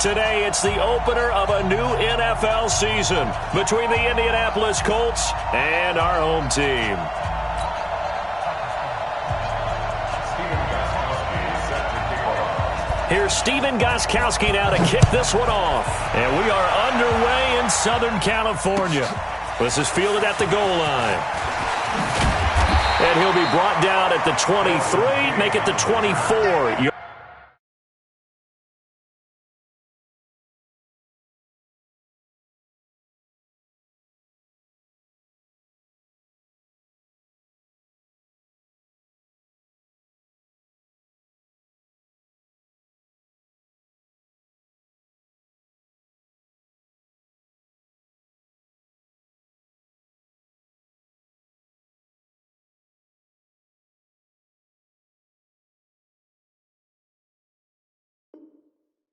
Today, it's the opener of a new NFL season between the Indianapolis Colts and our home team. Here's Stephen Gostkowski now to kick this one off. And we are underway in Southern California. This is fielded at the goal line. And he'll be brought down at the 23, make it the 24.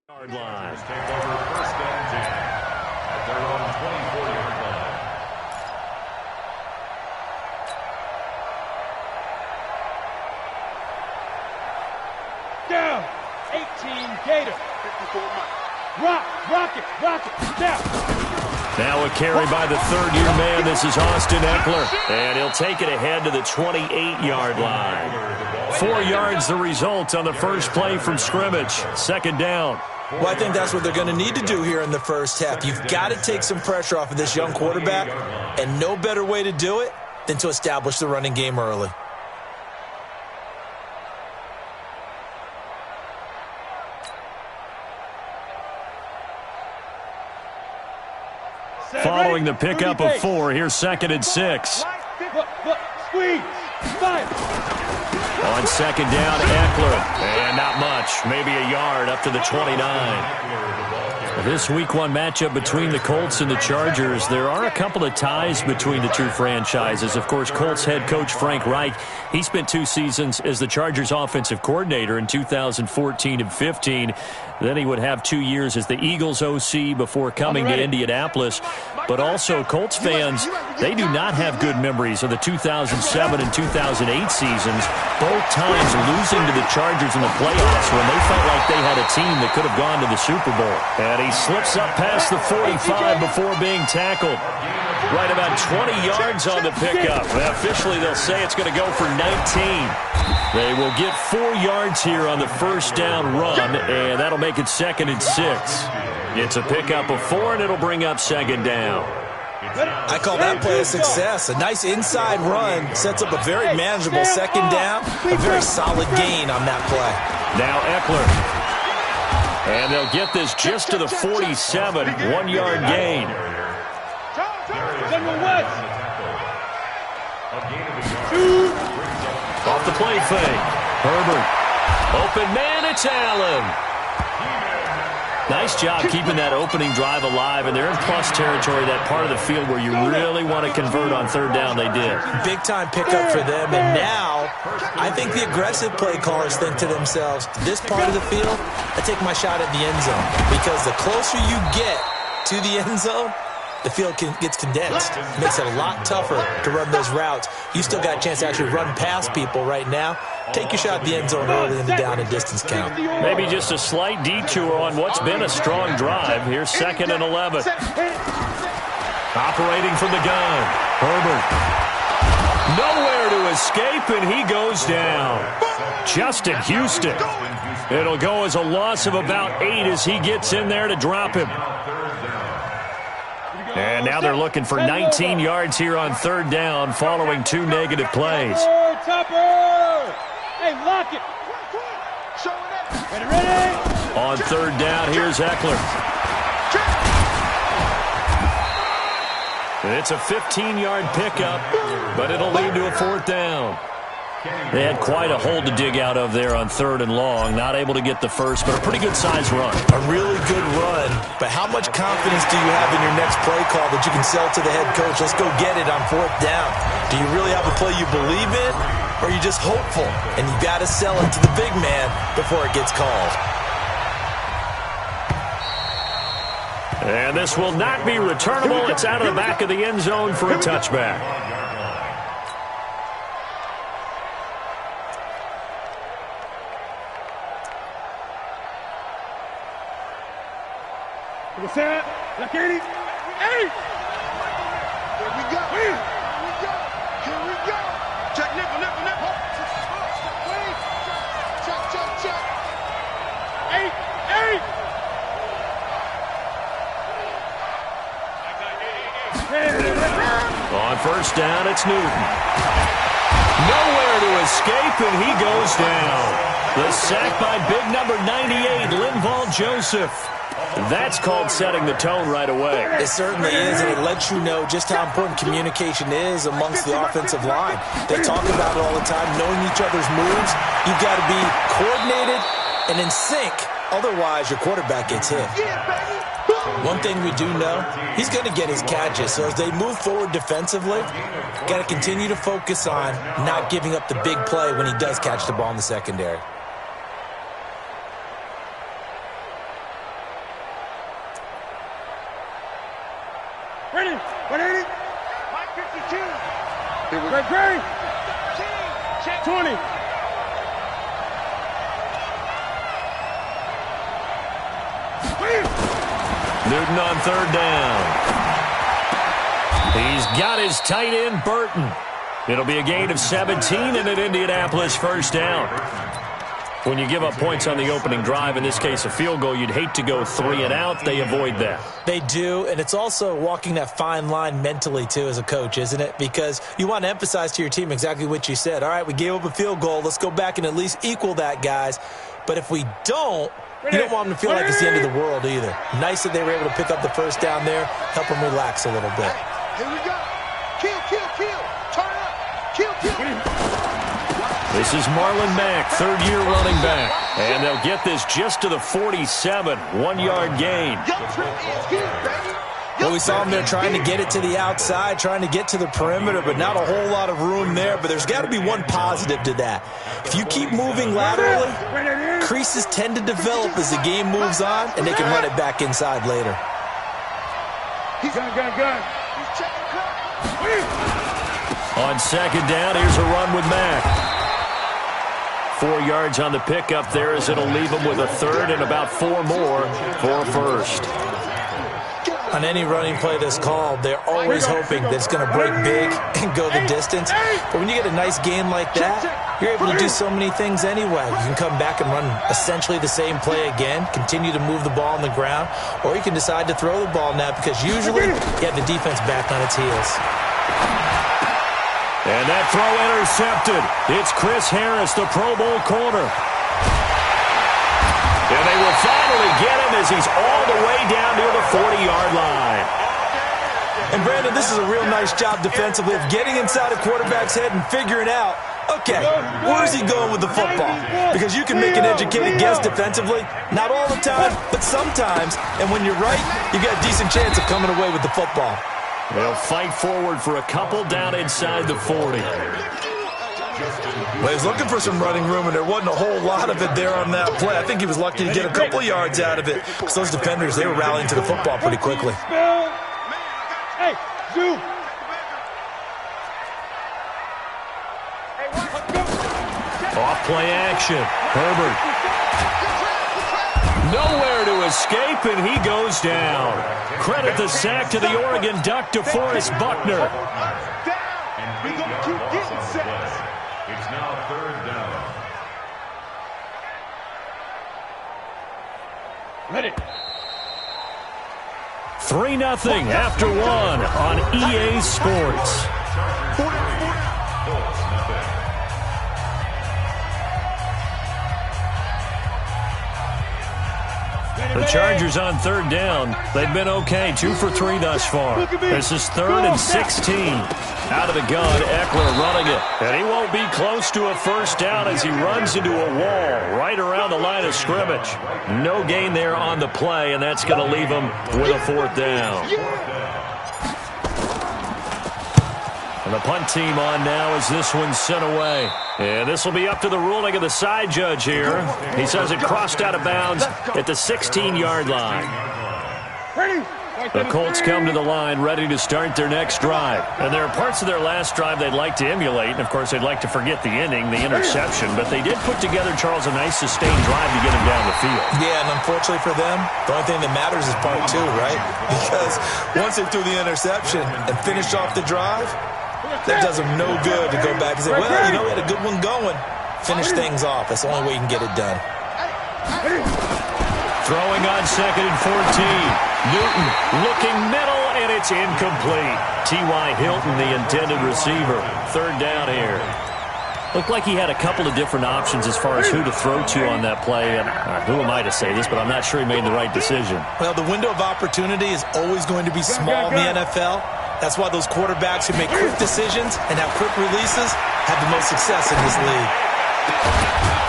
Yard line. Take over first and 10 at their own 24-yard line. Down. 18 Gator. 54 Rock it. Down. Now a carry by the third-year man. This is Austin Eckler. And he'll take it ahead to the 28-yard line. 4 yards the result on the first play from scrimmage. Second down. Well, I think that's what they're going to need to do here in the first half. You've got to take some pressure off of this young quarterback, and no better way to do it than to establish the running game early. Following the pickup of 4, here's 2nd and 6. Squeeze. Fire. On second down, Eckler. And not much. Maybe a yard up to the 29. This Week 1 matchup between the Colts and the Chargers, there are a couple of ties between the two franchises. Of course, Colts head coach Frank Reich, he spent 2 seasons as the Chargers offensive coordinator in 2014 and 15. Then he would have 2 years as the Eagles OC before coming to Indianapolis. But also, Colts fans, they do not have good memories of the 2007 and 2008 seasons, both times losing to the Chargers in the playoffs when they felt like they had a team that could have gone to the Super Bowl. And he slips up past the 45 before being tackled. Right about 20 yards on the pickup. Well, officially, they'll say it's going to go for 19. They will get 4 yards here on the first down run, and that'll make it 2nd and 6. It's a pickup of 4, and it'll bring up 2nd down. I call that play a success. A nice inside run sets up a very manageable 2nd down, a very solid gain on that play. Now Eckler. And they'll get this just to the 47, 1-yard gain. Off the play fake. Herbert. Open man, it's Allen. Nice job keeping that opening drive alive, and they're in plus territory, that part of the field where you really want to convert on third down. They did. Big-time pickup for them, and now I think the aggressive play callers think to themselves, this part of the field, I take my shot at the end zone, because the closer you get to the end zone, the field gets condensed. It makes it a lot tougher to run those routes. You still got a chance to actually run past people right now. Take your shot at the end zone early in the down and distance count. Maybe just a slight detour on what's been a strong drive. Here's 2nd and 11. Operating from the gun. Herbert. Nowhere to escape, and he goes down. Justin Houston. It'll go as a loss of about 8 as he gets in there to drop him. And now they're looking for 19 yards here on third down following 2 negative plays. Hey, lock it. Ready. On third down, here's Eckler. It's a 15-yard pickup, but it'll lead to a 4th down. They had quite a hole to dig out of there on 3rd and long. Not able to get the first, but a pretty good-sized run. A really good run, but how much confidence do you have in your next play call that you can sell to the head coach? Let's go get it on 4th down. Do you really have a play you believe in, or are you just hopeful? And you got to sell it to the big man before it gets called. And this will not be returnable. It's out of the back of the end zone for a touchback. To the side. Look at it. Hey! Here we go. Here we go. Here we go. Check nipple, nipple, nipple. Check, check, check. 8, 8. On first down, it's Newton. Nowhere to escape, and he goes down. The sack by big number 98, Linval Joseph. That's called setting the tone right away. It certainly is, and it lets you know just how important communication is amongst the offensive line. They talk about it all the time, knowing each other's moves. You've got to be coordinated and in sync. Otherwise, your quarterback gets hit. One thing we do know, he's going to get his catches. So as they move forward defensively, got to continue to focus on not giving up the big play when he does catch the ball in the secondary. Ready? 180. Mike 52. Great, great. Check 20. Newton on third down. He's got his tight end, Burton. It'll be a gain of 17 and an Indianapolis first down. When you give up points on the opening drive, in this case a field goal, you'd hate to go 3 and out. They avoid that. They do, and it's also walking that fine line mentally, too, as a coach, isn't it? Because you want to emphasize to your team exactly what you said. All right, we gave up a field goal. Let's go back and at least equal that, guys. But if we don't, you don't want them to feel like it's the end of the world either. Nice that they were able to pick up the first down there, help them relax a little bit. Here we go. Kill, kill, kill. Turn up. Kill, kill. This is Marlon Mack, third-year running back. And they'll get this just to the 47, 1-yard gain. Young Trent is here, baby. Well, we saw him there trying to get it to the outside, trying to get to the perimeter, but not a whole lot of room there. But there's got to be one positive to that. If you keep moving laterally, creases tend to develop as the game moves on, and they can run it back inside later. Gun. He's checking cut. On second down, here's a run with Mack. 4 yards on the pickup there as it'll leave him with a third and about 4 more for a first. On any running play that's called, they're always hoping that it's going to break big and go the distance. But when you get a nice gain like that, you're able to do so many things anyway. You can come back and run essentially the same play again, continue to move the ball on the ground, or you can decide to throw the ball now because usually you have the defense back on its heels. And that throw intercepted. It's Chris Harris, the Pro Bowl corner. And they will finally get him as he's all the way down near the 40-yard line. And, Brandon, this is a real nice job defensively of getting inside a quarterback's head and figuring out, okay, where's he going with the football? Because you can make an educated guess defensively, not all the time, but sometimes. And when you're right, you got a decent chance of coming away with the football. They'll fight forward for a couple down inside the 40. Well, he was looking for some running room, and there wasn't a whole lot of it there on that play. I think he was lucky to get a couple yards out of it because those defenders, they were rallying to the football pretty quickly. Hey, Zoo. Off-play action. Herbert. Nowhere to escape, and he goes down. Credit the sack to the Oregon Duck, DeForest Buckner. We're going to keep getting sacks. It's now third down. Ready. 3-0 after 1 on EA Sports. The Chargers on third down. They've been okay, 2 for 3 thus far. This is 3rd and 16. Out of the gun, Eckler running it. And he won't be close to a first down as he runs into a wall right around the line of scrimmage. No gain there on the play, and that's going to leave him with a 4th down. And the punt team on now as this one's sent away. And this will be up to the ruling of the side judge here. He says it crossed out of bounds at the 16-yard line. Ready. The Colts come to the line ready to start their next drive. And there are parts of their last drive they'd like to emulate. And, of course, they'd like to forget the ending, the interception. But they did put together, Charles, a nice sustained drive to get him down the field. Yeah, and unfortunately for them, the only thing that matters is part two, right? Because once they threw the interception and finished off the drive, that does them no good to go back and say, well, you know, we had a good one going. Finish things off. That's the only way you can get it done. Throwing on 2nd and 14. Newton looking middle, and it's incomplete. T.Y. Hilton, the intended receiver. 3rd down here. Looked like he had a couple of different options as far as who to throw to on that play. And who am I to say this, but I'm not sure he made the right decision. Well, the window of opportunity is always going to be small in the NFL. That's why those quarterbacks who make quick decisions and have quick releases have the most success in this league.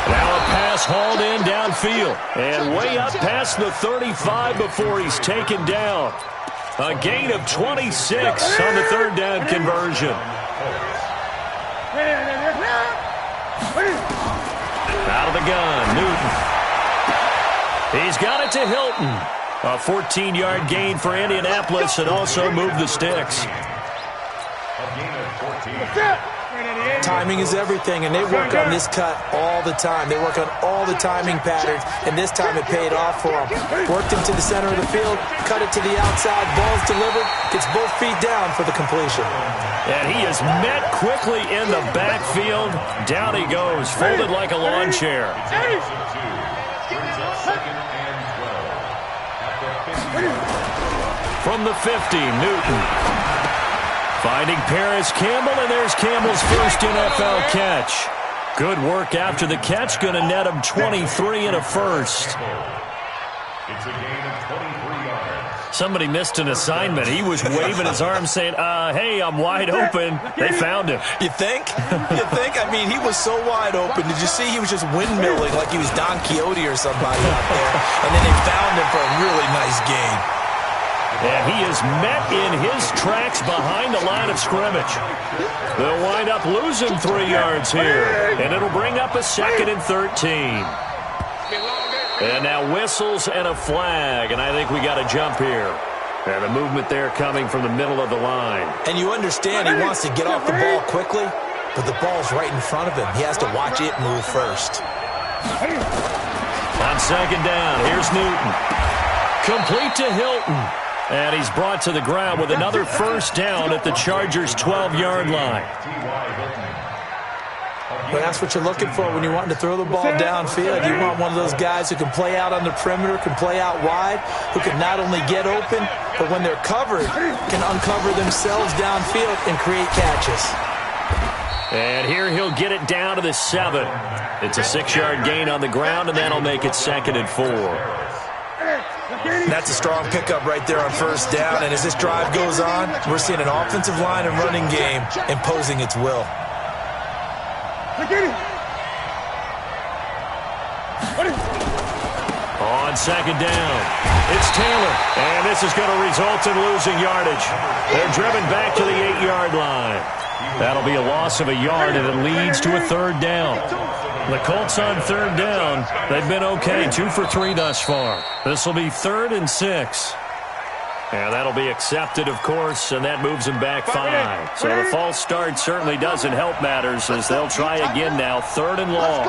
Now a pass hauled in downfield and way up past the 35 before he's taken down. A gain of 26 on the 3rd down conversion. Out of the gun, Newton. He's got it to Hilton. A 14-yard gain for Indianapolis and also moved the sticks. Timing is everything, and they work on this cut all the time. They work on all the timing patterns, and this time it paid off for them. Worked him to the center of the field, cut it to the outside, ball's delivered, gets both feet down for the completion. And he is met quickly in the backfield. Down he goes, folded like a lawn chair. From the 50, Newton. Finding Paris Campbell, and there's Campbell's first NFL catch. Good work after the catch. Going to net him 23 and a first. It's a gain of 23 yards. Somebody missed an assignment. He was waving his arms saying, hey, I'm wide open. They found him. You think? You think? I mean, he was so wide open. Did you see he was just windmilling like he was Don Quixote or somebody out there? And then they found him for a really nice gain. And he is met in his tracks behind the line of scrimmage. They'll wind up losing 3 yards here. And it'll bring up a 2nd and 13. And now whistles and a flag. And I think we got a jump here. And a movement there coming from the middle of the line. And you understand he wants to get off the ball quickly, but the ball's right in front of him. He has to watch it move first. On 2nd down, here's Newton. Complete to Hilton. And he's brought to the ground with another first down at the Chargers' 12-yard line. But that's what you're looking for when you're wanting to throw the ball downfield. You want one of those guys who can play out on the perimeter, can play out wide, who can not only get open, but when they're covered, can uncover themselves downfield and create catches. And here he'll get it down to the 7. It's a 6-yard gain on the ground, and that'll make it 2nd and 4. That's a strong pickup right there on first down, and as this drive goes on, we're seeing an offensive line and running game imposing its will. On 2nd down, it's Taylor, and this is going to result in losing yardage. They're driven back to the 8-yard line. That'll be a loss of a yard, and it leads to a 3rd down. The Colts on 3rd down. They've been okay, 2 for 3 thus far. This will be 3rd and 6. And that'll be accepted, of course, and that moves them back 5. So the false start certainly doesn't help matters as they'll try again now, 3rd and long.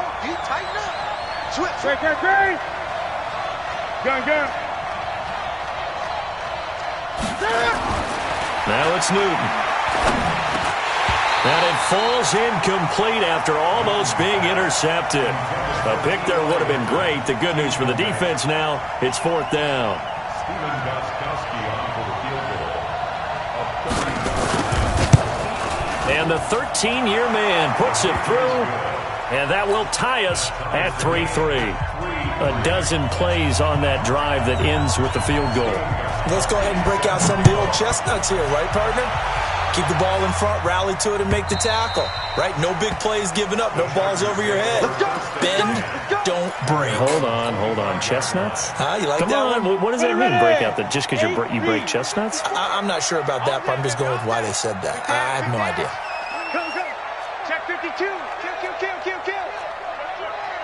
Gun. Now it's Newton. And it falls incomplete after almost being intercepted. A pick there would have been great. The good news for the defense now, it's 4th down. And the 13-year man puts it through, and that will tie us at 3-3. A dozen plays on that drive that ends with the field goal. Let's go ahead and break out some of the old chestnuts here, right, partner? Keep the ball in front, rally to it, and make the tackle. Right? No big plays given up. No balls over your head. Bend, don't break. Hold on. Chestnuts? You like Come that on. one? What does that mean, break out? That just because you break chestnuts? I'm not sure about that, but I'm just going with why they said that. I have no idea. Go. Check 52. Kill.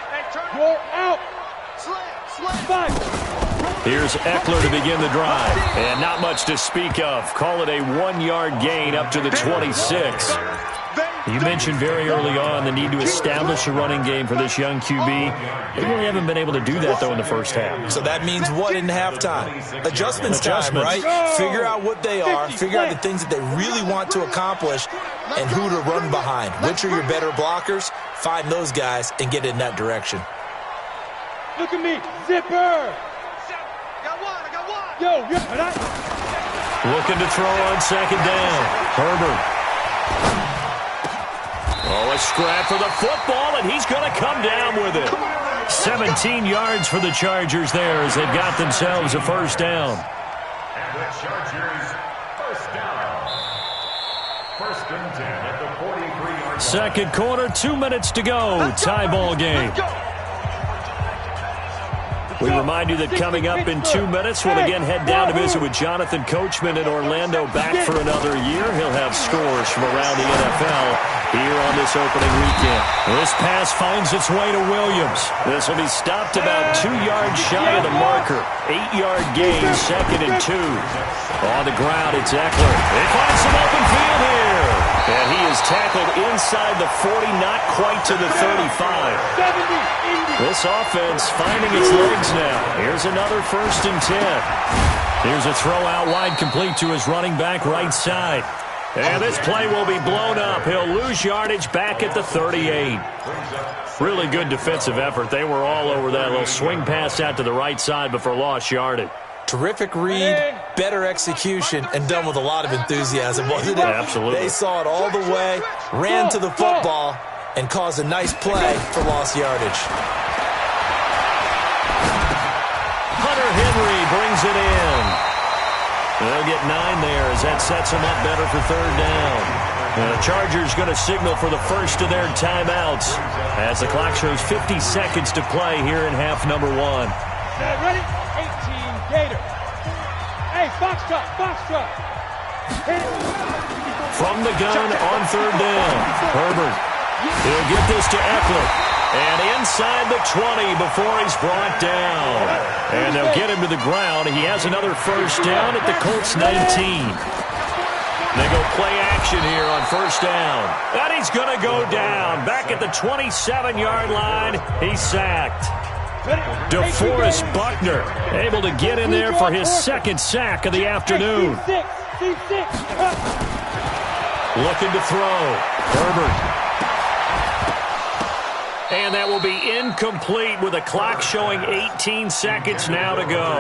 Hey, turn. Roll out. Slam. 5. Here's Eckler to begin the drive. And not much to speak of. Call it a 1-yard gain up to the 26. You mentioned very early on the need to establish a running game for this young QB. They really haven't been able to do that, though, in the first half. So that means what in halftime? Adjustments time, right? Figure out what they are, figure out the things that they really want to accomplish, and who to run behind. Which are your better blockers? Find those guys and get in that direction. Look at me, zipper. I got one. Yo, looking to throw on second down. Herbert. Oh, a scrap for the football, and he's going to come down with it. 17 yards for the Chargers there as they've got themselves a first down. And the Chargers, first down. First and 10 at the 43-yard line. Second quarter, 2 minutes to go. Tie ball game. We remind you that coming up in 2 minutes, we'll again head down to visit with Jonathan Coachman in Orlando, back for another year. He'll have scores from around the NFL here on this opening weekend. This pass finds its way to Williams. This will be stopped about 2 yards shy of the marker. 8-yard gain, second and 2. On the ground, it's Eckler. They find some open field here. And he is tackled inside the 40, not quite to the 35. This offense finding its legs now. Here's another first and 10. Here's a throw out wide, complete to his running back right side. And this play will be blown up. He'll lose yardage back at the 38. Really good defensive effort. They were all over that little swing pass out to the right side before lost yardage. Terrific read, better execution, and done with a lot of enthusiasm, wasn't it? Absolutely. They saw it all the way, ran to the football, and caused a nice play for lost yardage. Hunter Henry brings it in. They'll get 9 there as that sets them up better for third down. And the Chargers going to signal for the first of their timeouts as the clock shows 50 seconds to play here in half number 1. Ready? 18 Gator. Hey, Foxtrot. From the gun on third down. Herbert. He'll get this to Eckler. And inside the 20 before he's brought down. And they'll get him to the ground. He has another first down at the Colts 19. They go play action here on first down. And he's going to go down. Back at the 27-yard line, he's sacked. DeForest Buckner able to get in there for his second sack of the afternoon. Looking to throw. Herbert. And that will be incomplete with a clock showing 18 seconds now to go.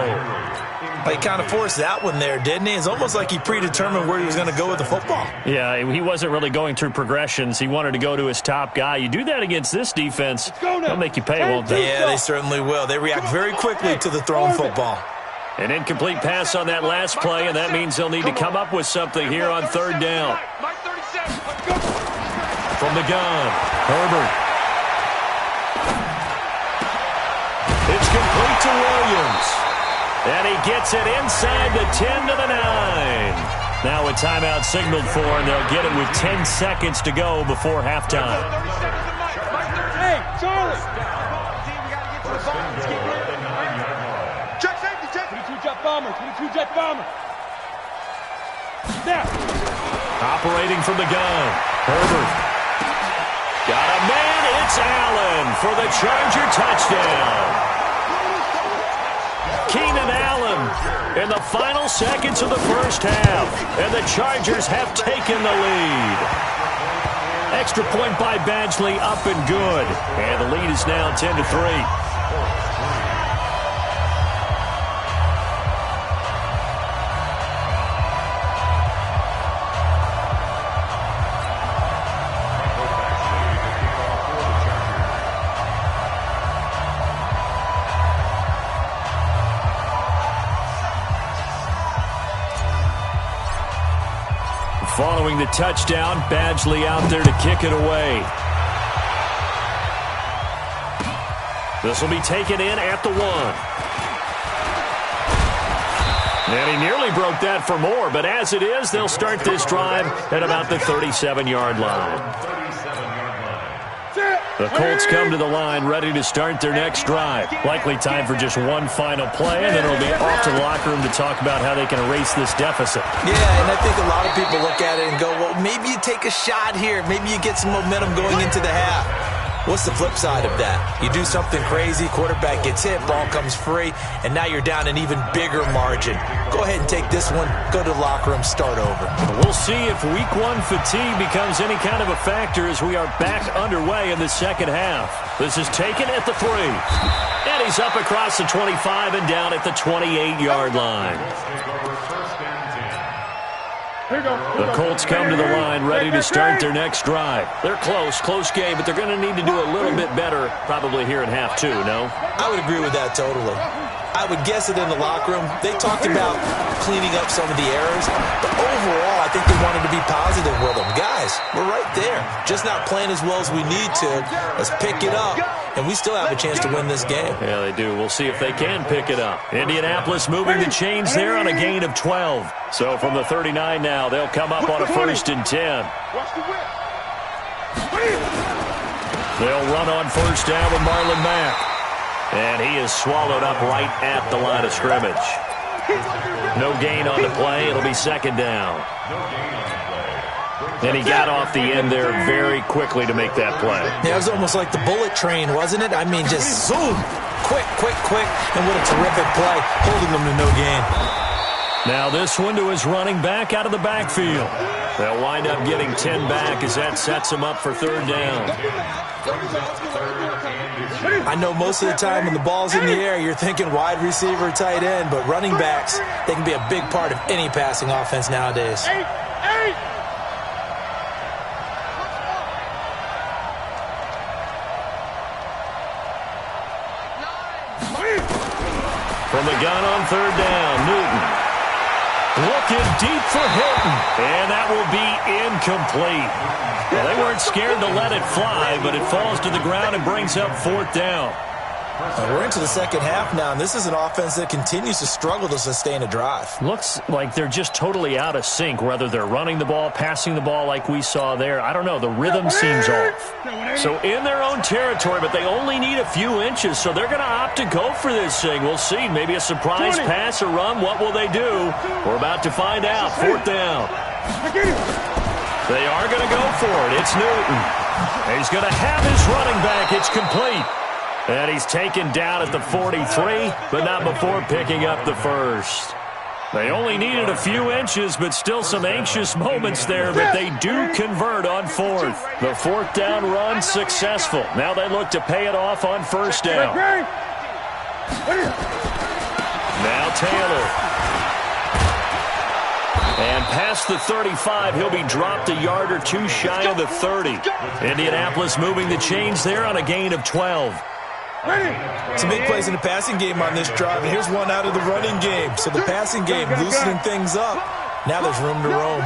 He kind of forced that one there, didn't he? It's almost like he predetermined where he was going to go with the football. Yeah, he wasn't really going through progressions. He wanted to go to his top guy. You do that against this defense, they'll make you pay, won't they? Yeah, they certainly will. They react very quickly to the thrown football. An incomplete pass on that last play, and that means they'll need to come up with something here on third down. From the gun, Herbert. It's complete to Williams. And he gets it inside the 10 to the 9. Now a timeout signaled for, and they'll get it with 10 seconds to go before halftime. Hey, Charlie. Check safety, check. 22-jet bomber, 22-jet bomber. There. Operating from the gun, Herbert. Got a man, it's Allen for the Charger touchdown. Keenan Allen in the final seconds of the first half, and the Chargers have taken the lead. Extra point by Badgley, up and good, and the lead is now 10-3. Following the touchdown, Badgley out there to kick it away. This will be taken in at the 1. And he nearly broke that for more, but as it is, they'll start this drive at about the 37-yard line. 37-yard line. The Colts come to the line ready to start their next drive. Likely time for just one final play, and then it'll be off to the locker room to talk about how they can erase this deficit. Yeah, and I think a lot of people look at it and go, well, maybe you take a shot here. Maybe you get some momentum going into the half. What's the flip side of that? You do something crazy, quarterback gets hit, ball comes free, and now you're down an even bigger margin. Go ahead and take this one, go to the locker room, start over. We'll see if week one fatigue becomes any kind of a factor as we are back underway in the second half. This is taken at the 3. And he's up across the 25 and down at the 28-yard line. The Colts come to the line ready to start their next drive. They're close game, but they're going to need to do a little bit better probably here in half 2, no? I would agree with that totally. I would guess it in the locker room. They talked about cleaning up some of the errors, but overall, I think they wanted to be positive with them. Guys, we're right there. Just not playing as well as we need to. Let's pick it up, and we still have a chance to win this game. Yeah, they do. We'll see if they can pick it up. Indianapolis moving the chains there on a gain of 12. So from the 39 now, they'll come up on a 1st and 10. They'll run on 1st down with Marlon Mack. And he is swallowed up right at the line of scrimmage. No gain on the play. It'll be 2nd down. And he got off the end there very quickly to make that play. Yeah, it was almost like the bullet train, wasn't it? I mean, just zoom. Quick. And what a terrific play, holding them to no gain. Now this one to his running back out of the backfield. They'll wind up getting 10 back as that sets them up for 3rd down. I know most of the time when the ball's in the air, you're thinking wide receiver, tight end, but running backs, they can be a big part of any passing offense nowadays. From the gun on 3rd down, Newton. Looking deep for Hilton, and that will be incomplete. Well, they weren't scared to let it fly, but it falls to the ground and brings up 4th down. We're into the second half now, and this is an offense that continues to struggle to sustain a drive. Looks like they're just totally out of sync, whether they're running the ball, passing the ball like we saw there. I don't know. The rhythm seems off. So in their own territory, but they only need a few inches, so they're going to opt to go for this thing. We'll see. Maybe a surprise pass or run. What will they do? We're about to find out. 4th down. They are going to go for it. It's Newton. He's going to have his running back. It's complete. And he's taken down at the 43, but not before picking up the 1st. They only needed a few inches, but still some anxious moments there, but they do convert on 4th. The 4th down run successful. Now they look to pay it off on 1st down. Now Taylor. And past the 35, he'll be dropped a yard or 2 shy of the 30. Indianapolis moving the chains there on a gain of 12. Some big plays in the passing game on this drive, and here's one out of the running game. So the passing game loosening things up. Now there's room to roam.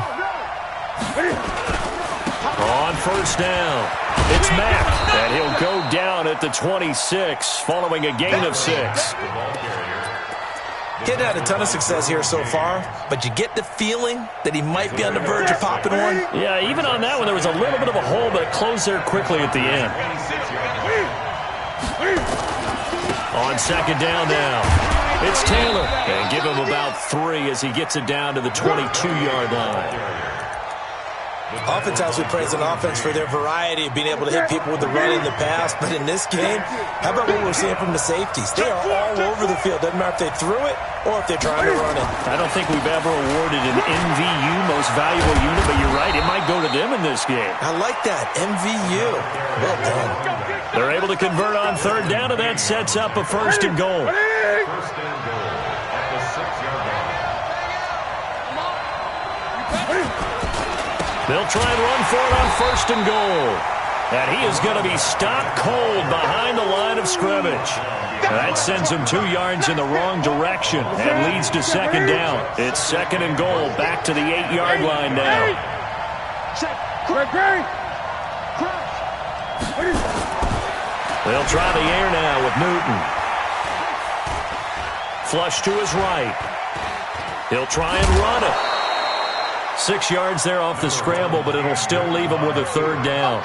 On 1st down, it's Mack, and he'll go down at the 26 following a gain of 6. Kid had a ton of success here so far, but you get the feeling that he might be on the verge of popping one. Yeah, even on that one, there was a little bit of a hole, but it closed there quickly at the end. On 2nd down now, it's Taylor. And give him about 3 as he gets it down to the 22-yard line. Oftentimes we praise an offense for their variety of being able to hit people with the run in the pass, but in this game, how about what we're seeing from the safeties? They are all over the field. Doesn't matter if they threw it or if they're trying to run it. I don't think we've ever awarded an MVU, most valuable unit, but you're right, it might go to them in this game. I like that, MVU. Well done. They're able to convert on 3rd down, and that sets up a 1st and goal. They'll try and run for it on 1st and goal. And he is going to be stopped cold behind the line of scrimmage. That sends him 2 yards in the wrong direction and leads to 2nd down. It's 2nd and goal, back to the 8-yard line now. They'll try the air now with Newton. Flush to his right. He'll try and run it. 6 yards there off the scramble, but it'll still leave them with a third down.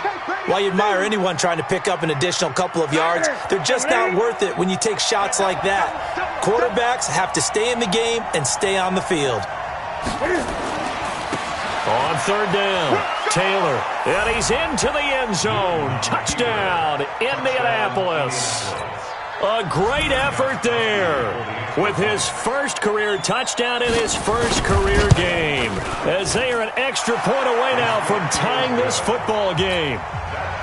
While you admire anyone trying to pick up an additional couple of yards, they're just not worth it when you take shots like that. Quarterbacks have to stay in the game and stay on the field. On third down, Taylor, and he's into the end zone. Touchdown, Indianapolis. A great effort there with his first career touchdown in his first career game, as they are an extra point away now from tying this football game.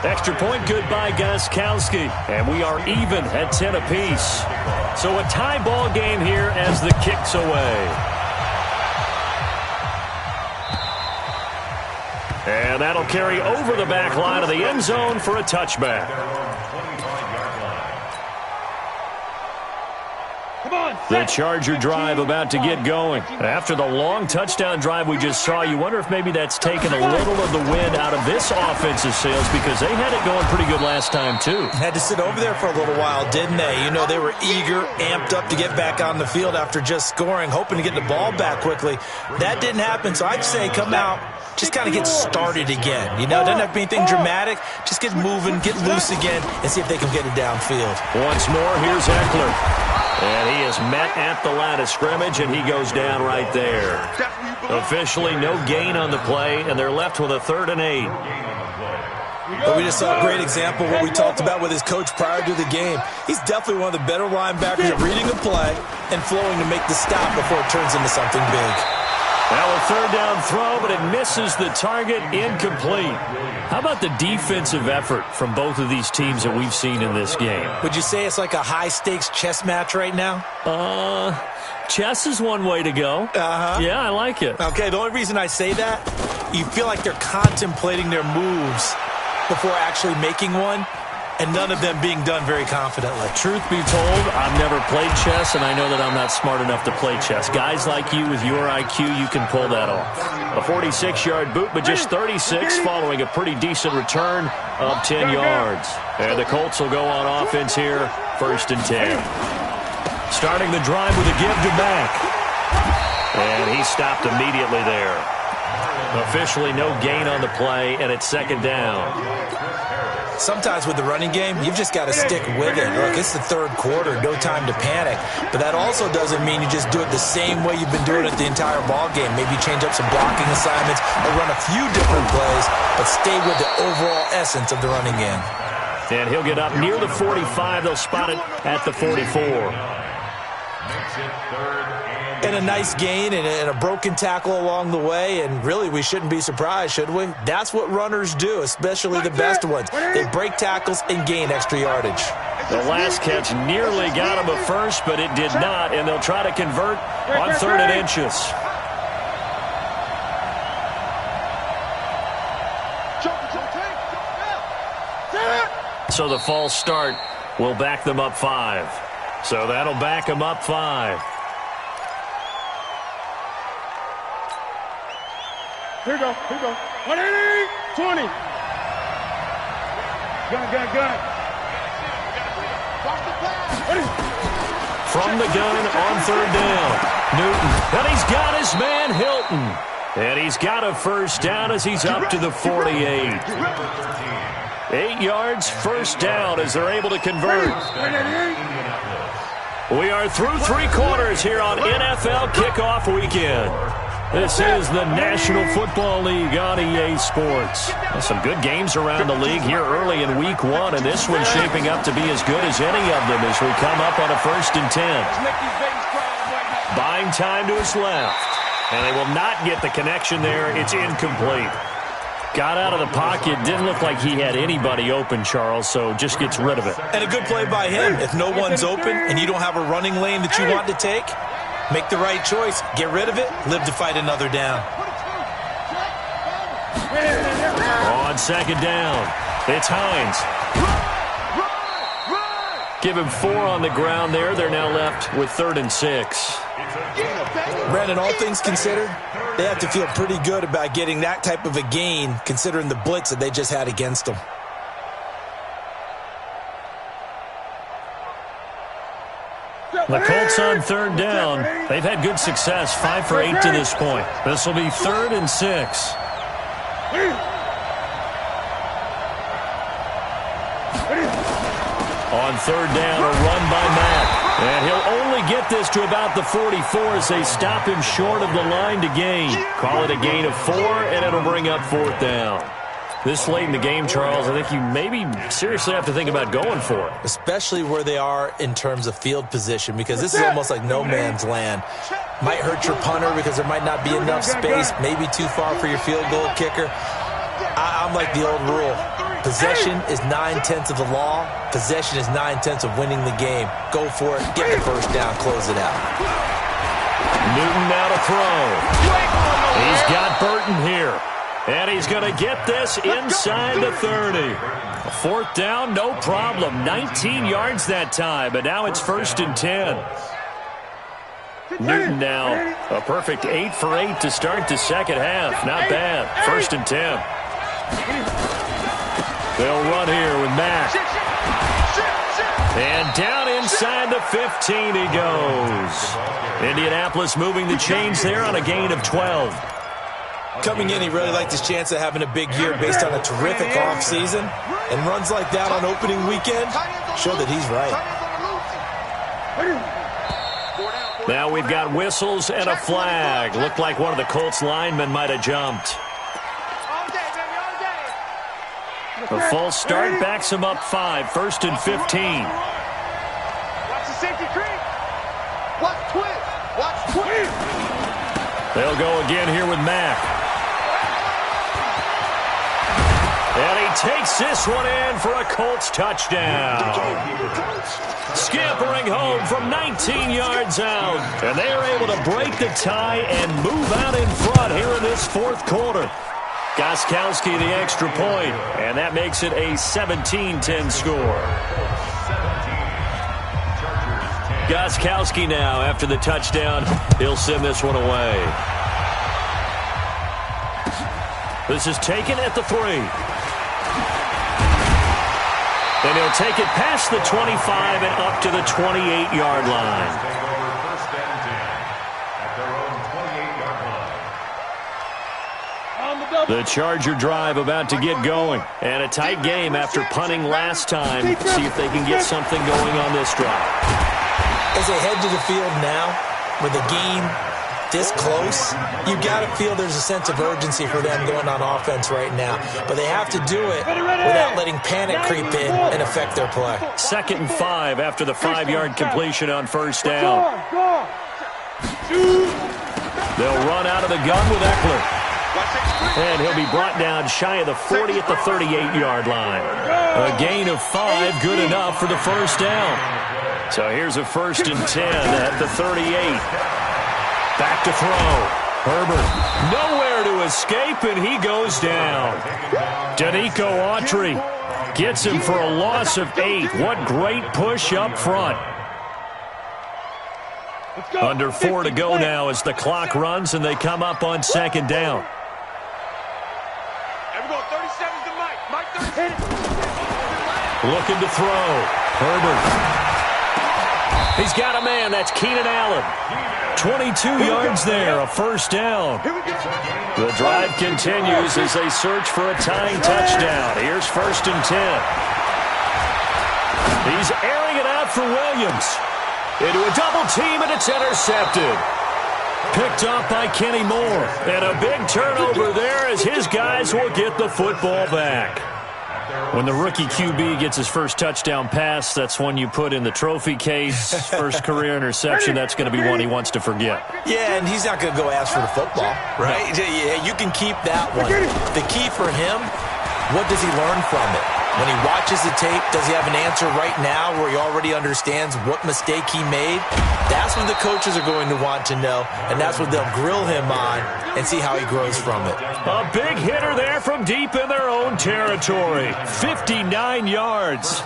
Extra point good by Gostkowski, and we are even at 10 apiece. So a tie ball game here as the kick's away. And that'll carry over the back line of the end zone for a touchback. The Charger drive about to get going. After the long touchdown drive we just saw, you wonder if maybe that's taken a little of the wind out of this offensive sails, because they had it going pretty good last time, too. Had to sit over there for a little while, didn't they? You know, they were eager, amped up to get back on the field after just scoring, hoping to get the ball back quickly. That didn't happen, so I'd say come out, just kind of get started again. You know, it doesn't have to be anything dramatic. Just get moving, get loose again, and see if they can get it downfield. Once more, here's Eckler. And he is met at the line of scrimmage, and he goes down right there. Officially no gain on the play, and they're left with a 3rd and 8. But we just saw a great example of what we talked about with his coach prior to the game. He's definitely one of the better linebackers at reading the play and flowing to make the stop before it turns into something big. Now a 3rd down throw, but it misses the target, incomplete. How about the defensive effort from both of these teams that we've seen in this game? Would you say it's like a high-stakes chess match right now? Chess is one way to go. Yeah, I like it. Okay, the only reason I say that, you feel like they're contemplating their moves before actually making one, and none of them being done very confidently. Truth be told, I've never played chess, and I know that I'm not smart enough to play chess. Guys like you with your IQ, you can pull that off. A 46-yard boot, but just 36 following a pretty decent return of 10 yards. And the Colts will go on offense here, 1st and 10. Starting the drive with a give to Mack. And he stopped immediately there. Officially no gain on the play, and it's 2nd down. Sometimes with the running game, you've just got to stick with it. Look, it's the 3rd quarter, no time to panic. But that also doesn't mean you just do it the same way you've been doing it the entire ball game. Maybe change up some blocking assignments or run a few different plays, but stay with the overall essence of the running game. And he'll get up near the 45. They'll spot it at the 44. And a nice gain and a broken tackle along the way, and really we shouldn't be surprised, should we? That's what runners do, especially the best ones. They break tackles and gain extra yardage. The last catch nearly got him a first, but it did not, and they'll try to convert on 3rd and inches. So the false start will back them up 5. So that'll back them up 5. Here we go. 180, 20. Gun. From the gun on 3rd down. Newton. And he's got his man Hilton. And he's got a 1st down as he's up to the 48. 8 yards, 1st down as they're able to convert. We are through 3 quarters here on NFL Kickoff Weekend. This is the National Football League on EA Sports. Well, some good games around the league here early in Week 1, and this one's shaping up to be as good as any of them as we come up on a 1st and 10. Buying time to his left, and they will not get the connection there. It's incomplete. Got out of the pocket, didn't look like he had anybody open, Charles, so just gets rid of it. And a good play by him. If no one's open and you don't have a running lane that you want to take, make the right choice. Get rid of it. Live to fight another down. On 2nd down, it's Hines. Give him 4 on the ground there. They're now left with 3rd and 6. Brandon, all things considered, they have to feel pretty good about getting that type of a gain considering the blitz that they just had against them. The Colts on third down. They've had good success, 5 for 8 to this point. This will be 3rd and 6. On third down, a run by Matt. And he'll only get this to about the 44 as they stop him short of the line to gain. Call it a gain of 4, and it'll bring up 4th down. This late in the game, Charles, I think you maybe seriously have to think about going for it. Especially where they are in terms of field position, because this is almost like no man's land. Might hurt your punter because there might not be enough space, maybe too far for your field goal kicker. I'm like the old rule. Possession is 9/10 of the law. Possession is 9/10 of winning the game. Go for it. Get the first down. Close it out. Newton now to throw. He's got Burton here. And he's going to get this inside the 30. 4th down, no problem. 19 yards that time, but now it's 1st and 10. Newton now a perfect 8 for 8 to start the second half. Not bad. 1st and 10. They'll run here with Mack. And down inside the 15 he goes. Indianapolis moving the chains there on a gain of 12. Coming in, he really liked his chance of having a big year based on a terrific offseason. And runs like that on opening weekend show that he's right. Now we've got whistles and a flag. Looked like one of the Colts linemen might have jumped. The false start backs him up 5, 1st and 15. Watch the safety creep. Watch twist. Watch twist. They'll go again here with Mack. And he takes this one in for a Colts touchdown. Scampering home from 19 yards out. And they are able to break the tie and move out in front here in this 4th quarter. Gostkowski the extra point, and that makes it a 17-10 score. Gostkowski now, after the touchdown, he'll send this one away. This is taken at the 3. And he'll take it past the 25 and up to the 28-yard line. The Charger drive about to get going. And a tight game after punting last time. See if they can get something going on this drive. As they head to the field now, with the game this close, you got to feel there's a sense of urgency for them going on offense right now. But they have to do it without letting panic creep in and affect their play. 2nd and 5 after the 5-yard completion on 1st down. They'll run out of the gun with Eckler. And he'll be brought down shy of the 40 at the 38-yard line. A gain of 5, good enough for the 1st down. So here's a 1st and 10 at the 38. Back to throw. Herbert nowhere to escape, and he goes down. Danico Autry gets him for a loss of 8. What great push up front. Under 4 to go now as the clock runs, and they come up on 2nd down. Looking to throw. Herbert. He's got a man. That's Keenan Allen. 22 yards there. A 1st down. The drive continues as they search for a tying touchdown. Here's 1st and 10. He's airing it out for Williams. Into a double team, and it's intercepted. Picked off by Kenny Moore. And a big turnover there as his guys will get the football back. When the rookie QB gets his first touchdown pass, that's one you put in the trophy case. First career interception, that's going to be one he wants to forget. Yeah, and he's not going to go ask for the football, right? No. Yeah, you can keep that one. The key for him, what does he learn from it? When he watches the tape, does he have an answer right now where he already understands what mistake he made? That's what the coaches are going to want to know, and that's what they'll grill him on and see how he grows from it. A big hitter there from deep in their own territory. 59 yards.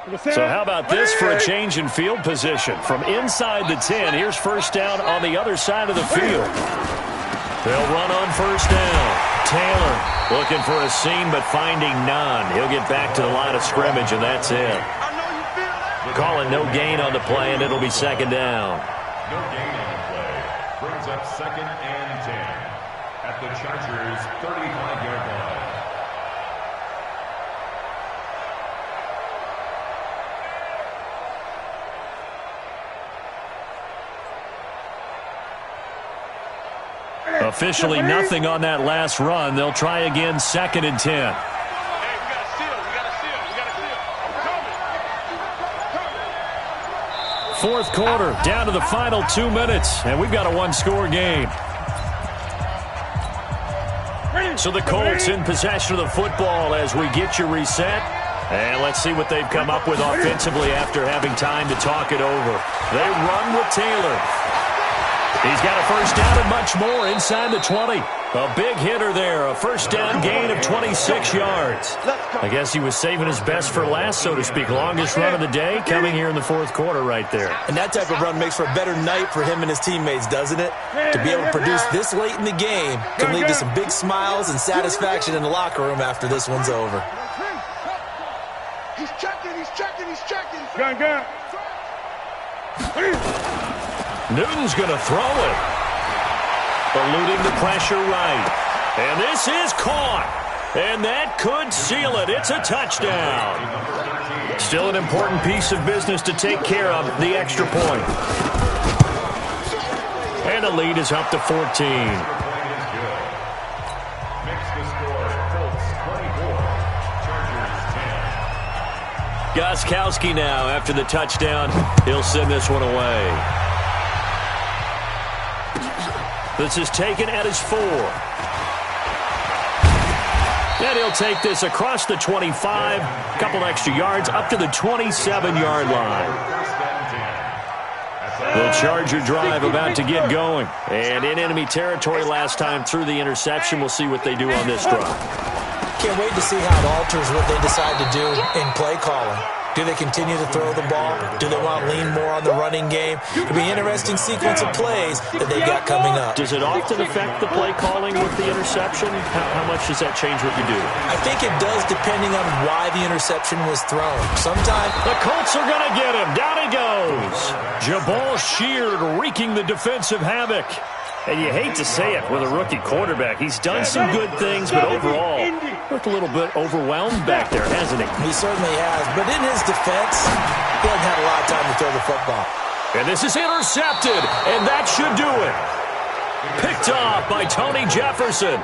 So how about this for a change in field position? From inside the 10, here's first down on the other side of the field. They'll run on first down. Taylor looking for a seam but finding none. He'll get back to the line of scrimmage, and that's it. Calling no gain on the play, and it'll be second down. No gain on the play. Brings up second and 10 at the Chargers' 35-yard line. Officially nothing on that last run. They'll try again, second and 10. Hey, we got to seal. We got to seal. We got to seal. Fourth quarter, down to the final 2 minutes, and we've got a one-score game. So the Colts in possession of the football as we get you reset. And let's see what they've come up with offensively after having time to talk it over. They run with Taylor. He's got a first down and much more inside the 20. A big hitter there, a first down gain of 26 yards. I guess he was saving his best for last, so to speak. Longest run of the day coming here in the fourth quarter right there. And that type of run makes for a better night for him and his teammates, doesn't it? To be able to produce this late in the game can lead to some big smiles and satisfaction in the locker room after this one's over. He's checking. He's checking. He's checking. Gun. Newton's going to throw it. Eluding the pressure right. And this is caught. And that could seal it. It's a touchdown. Still an important piece of business to take care of, the extra point. And the lead is up to 14. Gostkowski now after the touchdown. He'll send this one away. This is taken at his 4. And he'll take this across the 25. A couple extra yards up to the 27-yard line. The Charger drive about to get going. And in enemy territory last time through the interception. We'll see what they do on this drive. Can't wait to see how it alters what they decide to do in play calling. Do they continue to throw the ball? Do they want to lean more on the running game? It'll be an interesting sequence of plays that they've got coming up. Does it often affect the play calling with the interception? How much does that change what you do? I think it does depending on why the interception was thrown. Sometimes the Colts are going to get him. Down he goes. Jabal Sheard wreaking the defensive havoc. And you hate to say it with a rookie quarterback. He's done some good things, but overall, looked a little bit overwhelmed back there, hasn't he? He certainly has. But in his defense, he hasn't had a lot of time to throw the football. And this is intercepted, and that should do it. Picked off by Tony Jefferson.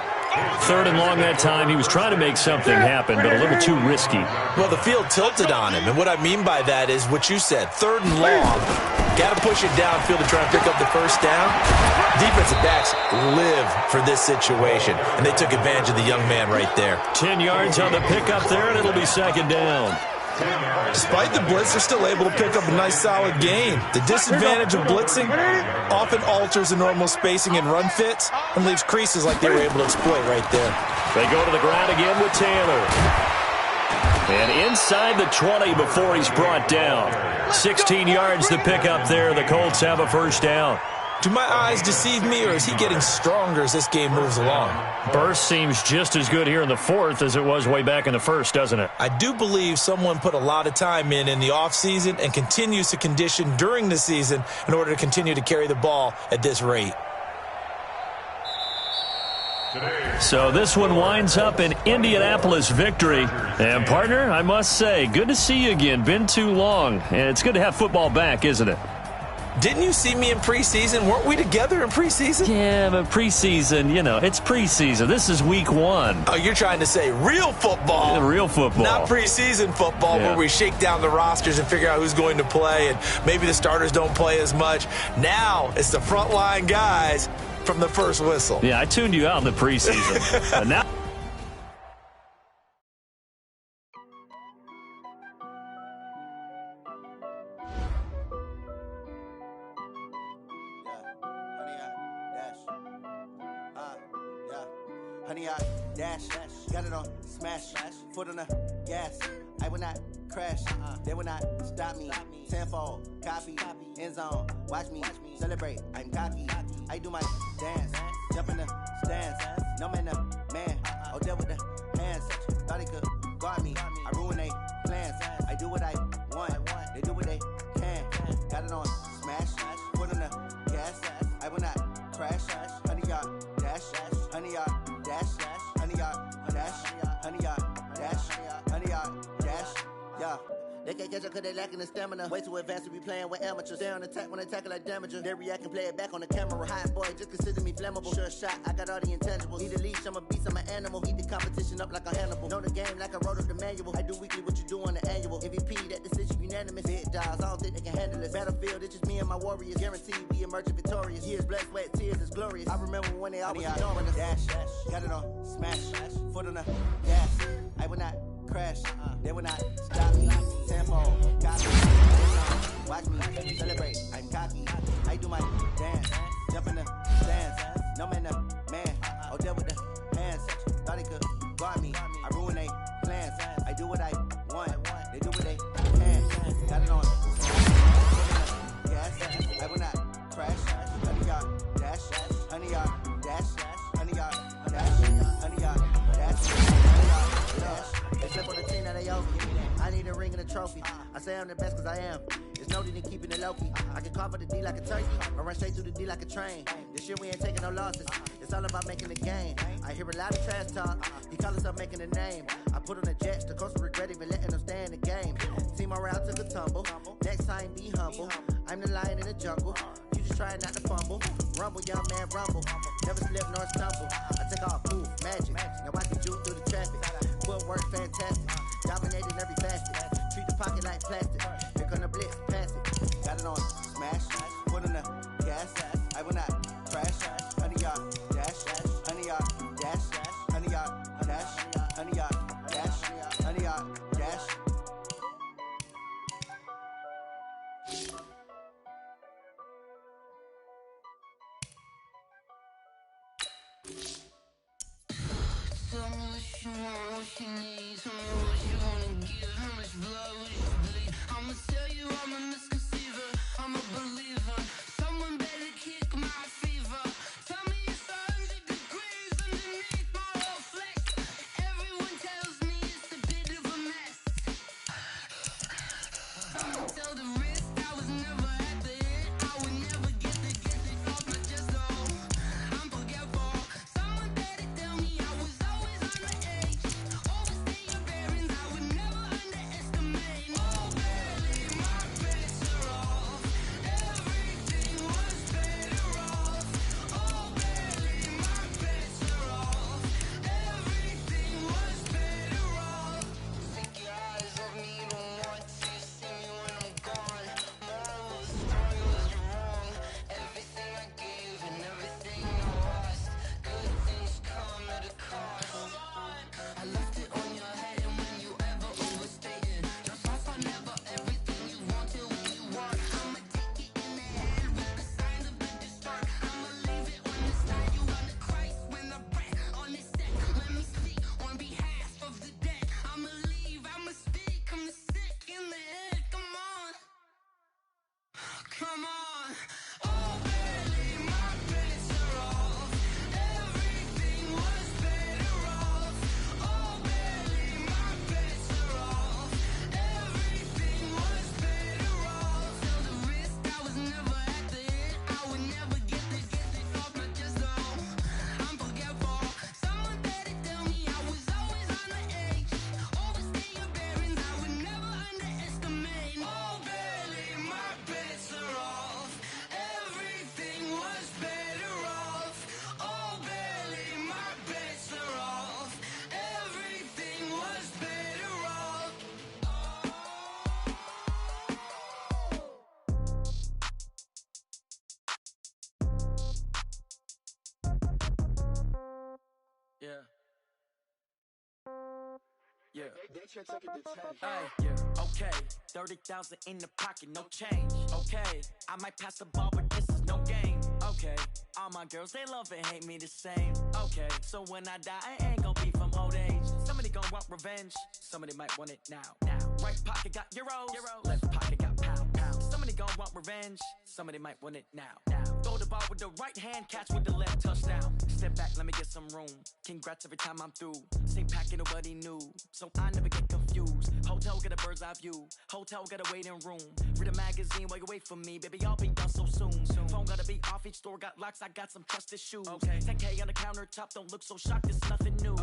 Third and long that time. He was trying to make something happen, but a little too risky. Well, the field tilted on him, and what I mean by that is what you said. Third and long. Got to push it downfield to try and pick up the first down. Defensive backs live for this situation, and they took advantage of the young man right there. 10 yards on the pickup there, and it'll be second down. Despite the blitz, they're still able to pick up a nice, solid gain. The disadvantage of blitzing often alters the normal spacing and run fits and leaves creases like they were able to exploit right there. They go to the ground again with Taylor. And inside the 20 before he's brought down. 16 yards to pick up there. The Colts have a first down. Do my eyes deceive me, or is he getting stronger as this game moves along? Burst seems just as good here in the fourth as it was way back in the first, doesn't it? I do believe someone put a lot of time in the offseason and continues to condition during the season in order to continue to carry the ball at this rate. So this one winds up in Indianapolis victory. And, partner, I must say, good to see you again. Been too long. And it's good to have football back, isn't it? Didn't you see me in preseason? Weren't we together in preseason? Yeah, but preseason, you know, it's preseason. This is week 1. Oh, you're trying to say real football. Yeah, real football. Not preseason football where we shake down the rosters and figure out who's going to play, and maybe the starters don't play as much. Now it's the frontline guys from the first whistle. Yeah, I tuned you out in the preseason. Now. Honey, I dash, got it on, smash, foot on the gas, I will not crash. They will not stop me. Tenfold, copy, end zone. Watch me celebrate. I'm cocky. I do my dance. Jump in the stands. No man, man. Oh, there with the hands. Thought he could guard me. I ruin they plans. I do what I want. They do what they can. Got it on smash. Put on the gas. I will not crash. 100-yard dash. 100-yard dash. 100-yard dash. 100-yard dash. 100-yard dash. Yeah. They can't catch up cause they lacking the stamina. Way too advanced to be playing with amateurs. Stay on attack when they tackle like damager. They react and play it back on the camera. Hot boy, just consider me flammable. Sure shot, I got all the intangibles. Need a leash, I'm a beast, I'm an animal. Eat the competition up like a Hannibal. Know the game like I wrote up the manual. I do weekly what you do on the annual. MVP, that decision unanimous. Big dogs, I don't think they can handle this. Battlefield, it's just me and my warriors. Guaranteed we emerging victorious. Years, blood, sweat, tears, it's glorious. I remember when they always ignoring us. Dash, got it on smash. Foot on the gas. I will not crash. They will not stop me. Tenfold, copy. Watch me celebrate. I'm cocky. I do my dance. Jump in the stands. No man, man. Oh, there with the hands. Thought he could guard me. I ruin they plans. I do what I want. They do what they can. Got it on. Yes. I will not crash. 100-yard dash. 100-yard dash. 100-yard dash. 100-yard dash. 100-yard dash. They slip on the team that they owe me. I need a ring and a trophy. I say I'm the best cause I am. It's no need in keeping it low-key. I can carve up the D like a turkey, or run straight through the D like a train. This year we ain't taking no losses. It's all about making the game. I hear a lot of trash talk. He call himself making a name. I put on the Jets, the coach will regret even letting them stay in the game. Team morale took a tumble. Next time be humble. I'm the lion in the jungle. You just try not to fumble. Rumble, young man, rumble. Never slip nor stumble. I take off, move, magic. Now I can juke through the traffic. Footwork fantastic. Dominating every facet. Treat the pocket like plastic. Here come the blitz, pass it. Got it on smash. Put on the gas. I will not crash. 100-yard dash. 100-yard dash. 100-yard dash. 100-yard dash. 100-yard dash. Tell me what you want, what you need. Tell me what you wanna give. How much blood would you bleed? I'ma tell you I'm a misconceiver. I'm a believer. Someone better kick my fever. Tell me it's 100 degrees underneath my whole flex. Everyone tells me it's a bit of a mess. I'ma tell the risk I was never at the hit. I would never get it off my chest though. I'm forgetful. Someone better tell me I was always on the edge. Overstay your bearings, I would never underestimate. Oh, barely, my bets are off. Everything was better off. Oh, barely, my bets are off. Everything was better off. Take your eyes off me, don't want to see me when I'm gone. Moral of the story was you're wrong. Everything I gave and everything I lost. Good things come at a cost. I left it on your head, and when you ever overstay it, just off I never everything you wanted when you want. I'ma take it in the head with the signs of the distort. I'ma leave it on the side. You on the Christ when I breath on this set. Let me speak on behalf of the dead. I'ma leave, I'ma speak. I'm the sick in the head. Come on, come on. Oh, barely, my bets are off. Everything was better off. Oh, barely, my bets are off. Everything was better off. Till the risk, I was never at the hit. I would never get it off my chest though. I'm forgetful. Someone better tell me I was always on the edge. Overstay your bearings, I would never underestimate. Oh, barely, my bets are off. Everything was better off. Oh, barely, my bets are off. Everything was better off. Yeah. Yeah. Hey, yeah. Okay. 30,000 in the pocket, no change. Okay. I might pass the ball, but this is no game. Okay. All my girls, they love and hate me the same. Okay. So when I die, I ain't gon' be from old age. Somebody gon' gon' want revenge. Somebody might want it now. Right pocket got euros. Left pocket got pounds. Somebody gon' want revenge. Somebody might want it now. Throw the ball with the right hand, catch with the left, touchdown. Step back, let me get some room. Congrats every time I'm through. Same packet, nobody knew, so I never get confused. Hotel get a bird's eye view. Hotel got a waiting room. Read a magazine while you wait for me, baby. I'll be done so soon. Phone gotta be off, each store got locks. I got some trusted shoes. 10K on the countertop, don't look so shocked. It's nothing new.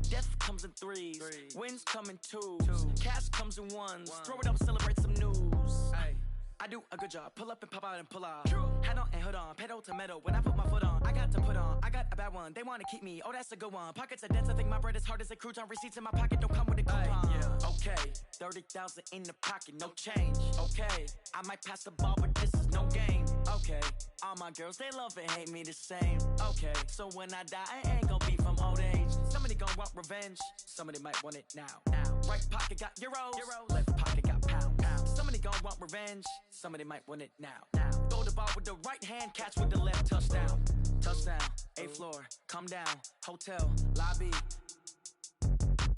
Death comes in threes. Wins come in twos. Cash comes in ones. Throw it up, celebrate some news. I do a good job. Pull up and pop out and pull out. Head on and hood on. Pedal to metal. When I put my foot on, I got to put on. I got a bad one. They want to keep me. Oh, that's a good one. Pockets are dense. I think my bread is hard as a crouton. Receipts in my pocket don't come with a coupon. Okay. 30,000 in the pocket. No change. Okay. I might pass the ball, but this is no game. Okay. All my girls, they love and hate me the same. Okay. So when I die, I ain't gonna be from old age. Somebody gonna want revenge. Somebody might want it now. Right pocket got euros. Left pocket got pounds. Somebody gonna want revenge. Somebody might want it now. Throw the ball with the right hand, catch with the left, touchdown. Touchdown, 8th floor, come down, hotel, lobby.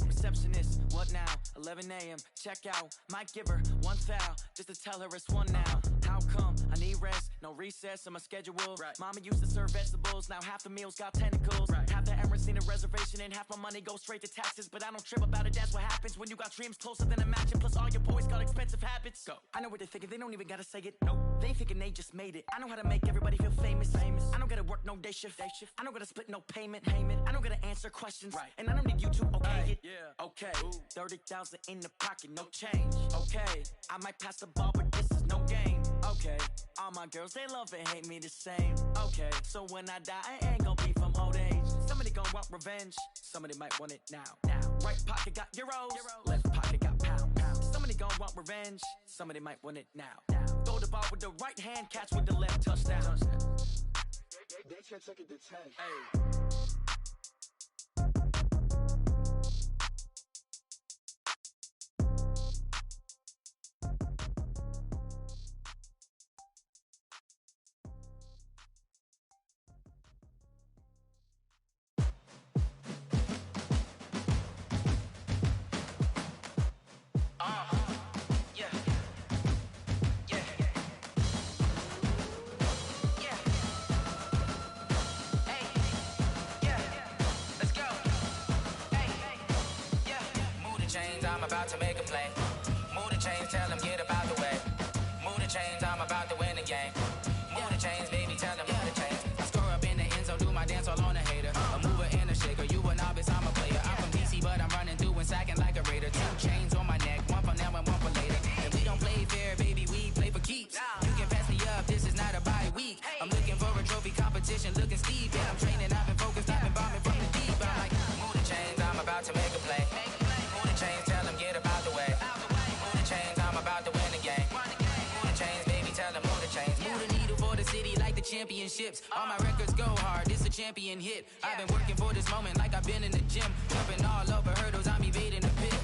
Receptionist, what now? 11 a.m., check out. Might give her one foul, just to tell her it's one now. How come? I need rest, no recess in my schedule. Mama used to serve vegetables, now half the meals got tentacles. Half the Emirates need a reservation and half my money goes straight to taxes. But I don't trip about it, that's what happens when you got dreams closer than a mansion. Plus all your boys got expensive habits. Go. I know what they're thinking, they don't even gotta say it. Nope. They thinking they just made it. I know how to make everybody feel famous. I don't gotta work no day shift. I don't gotta split no payment. I don't gotta answer questions. And I don't need you to okay it. Okay, 30,000 in the pocket, no change. Okay, I might pass the ball, but this is no game. Okay, all my girls, they love and hate me the same. Okay, so when I die, I ain't gonna be from old age. Somebody gonna want revenge. Somebody might want it now. Right pocket got euros. Left pocket got pounds. Somebody gonna want revenge. Somebody might want it now. Throw the ball with the right hand, catch with the left, touchdown. They can't take it to 10. Hey. I'm about to make a play. Move the chains, tell them get up out the way. Move the chains, I'm about to win the game. Move the chains, baby, tell them move the chains. I score up in the end zone, do my dance all on a hater. A mover and a shaker, you a novice, I'm a player. I'm from DC, but I'm running through and sacking like a raider. 2 chains on my neck, one for now and one for later. And we don't play fair, baby, we play for keeps. You can pass me up, this is not a bye week. I'm looking for a trophy competition, looking steep. And I'm training, I've been focused, I've been bombing from the deep. I'm like, move the chains, I'm about to make a play. Move the chains, tell them get up out the way. Move the chains, I'm about to win the game. Move the chains, baby, tell them move the chains. Move the needle for the city like the championships. All my records go hard, this a champion hit. I've been working for this moment like I've been in the gym. Jumping all over hurdles, I'm evading the pit.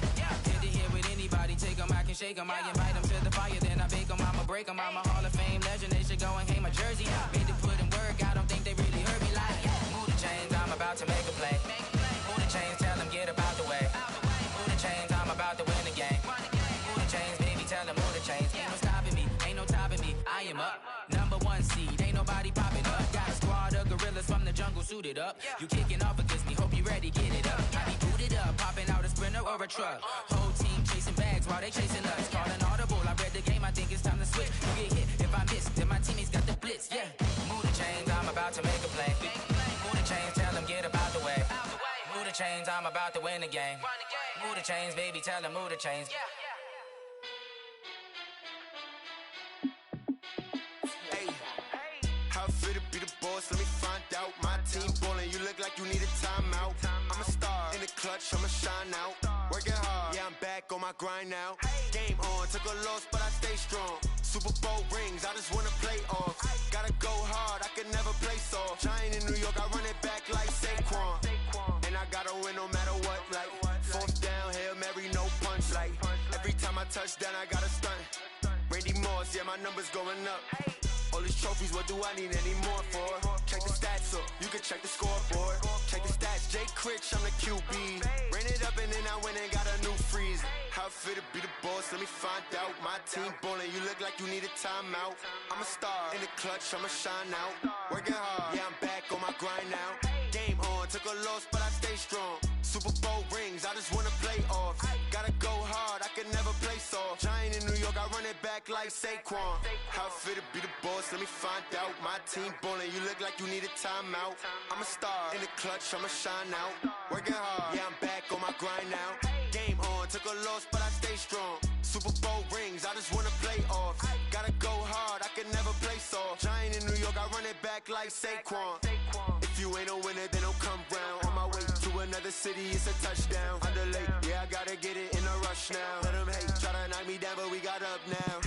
Hit to hit with anybody, take them, I can shake them. I invite them to the fire, then I bake them, I'ma break them. I'm a Hall of Fame legend, they should go and hang my jersey. Made to put in work, I don't think they really heard me like. Move the chains, I'm about to make a play. Move the chains, tell them get up out the way. Move the chains, I'm about to win the game. Move the chains, baby, tell them move the chains. Ain't no stopping me, ain't no topping me, I am up. #1 seed, ain't nobody popping up. Got a squad of gorillas from the jungle suited up. You kicking off against me, hope you ready, get it up. I be booted up, popping out a sprinter or a truck. Whole team chasing bags while they chasing us. Calling audible, I read the game, I think it's time to switch. You get hit if I miss, then my teammates got the blitz, yeah. Move the chains, I'm about to make a play. Move the chains, tell them get up out the way. Move the chains, I'm about to win the game. Move the chains, baby, tell them move the chains. How fit to be the boss? Let me find out. My team ballin', you look like you need a timeout. I'm a star in the clutch, I'ma shine out. Working hard, yeah, I'm back on my grind now. Game on, took a loss, but I stay strong. Super Bowl rings, I just wanna play off. Gotta go hard, I can never play soft. Giant in New York, I run it back like Saquon. And I gotta win no matter what, like 4th down, Hail Mary, no punch. Like every time I touch down, I gotta stunt. Randy Moss, yeah, my numbers going up. All these trophies, what do I need any more for? Check the stats up, you can check the scoreboard. Check the stats, Jay Critch, I'm the QB. Ran it up and then I went and got a new freeze. How it feel to be the boss, let me find out. My team ballin', you look like you need a timeout. I'm a star, in the clutch, I'ma shine out. Working hard, yeah, I'm back on my grind now. Game on, took a loss, but I stay strong. Super Bowl rings, I just wanna play off. Gotta go hard, I can never play soft. Giant in New York, I run it back like Saquon. How it feel to be the boss, let me find out. My team ballin', you look like you need a timeout. I'm a star, in the clutch, I'ma shine out. Working hard, yeah, I'm back on my grind now. Game on, took a loss, but I stay strong. Super Bowl rings, I just wanna play off. Gotta go hard, I can never play soft. Giant in New York, I run it back like Saquon. If you ain't a winner, then don't come round. On my way to another city, it's a touchdown. Underlay, yeah, I gotta get it in a rush now. Let them hate, try to knock me down, but we got up now.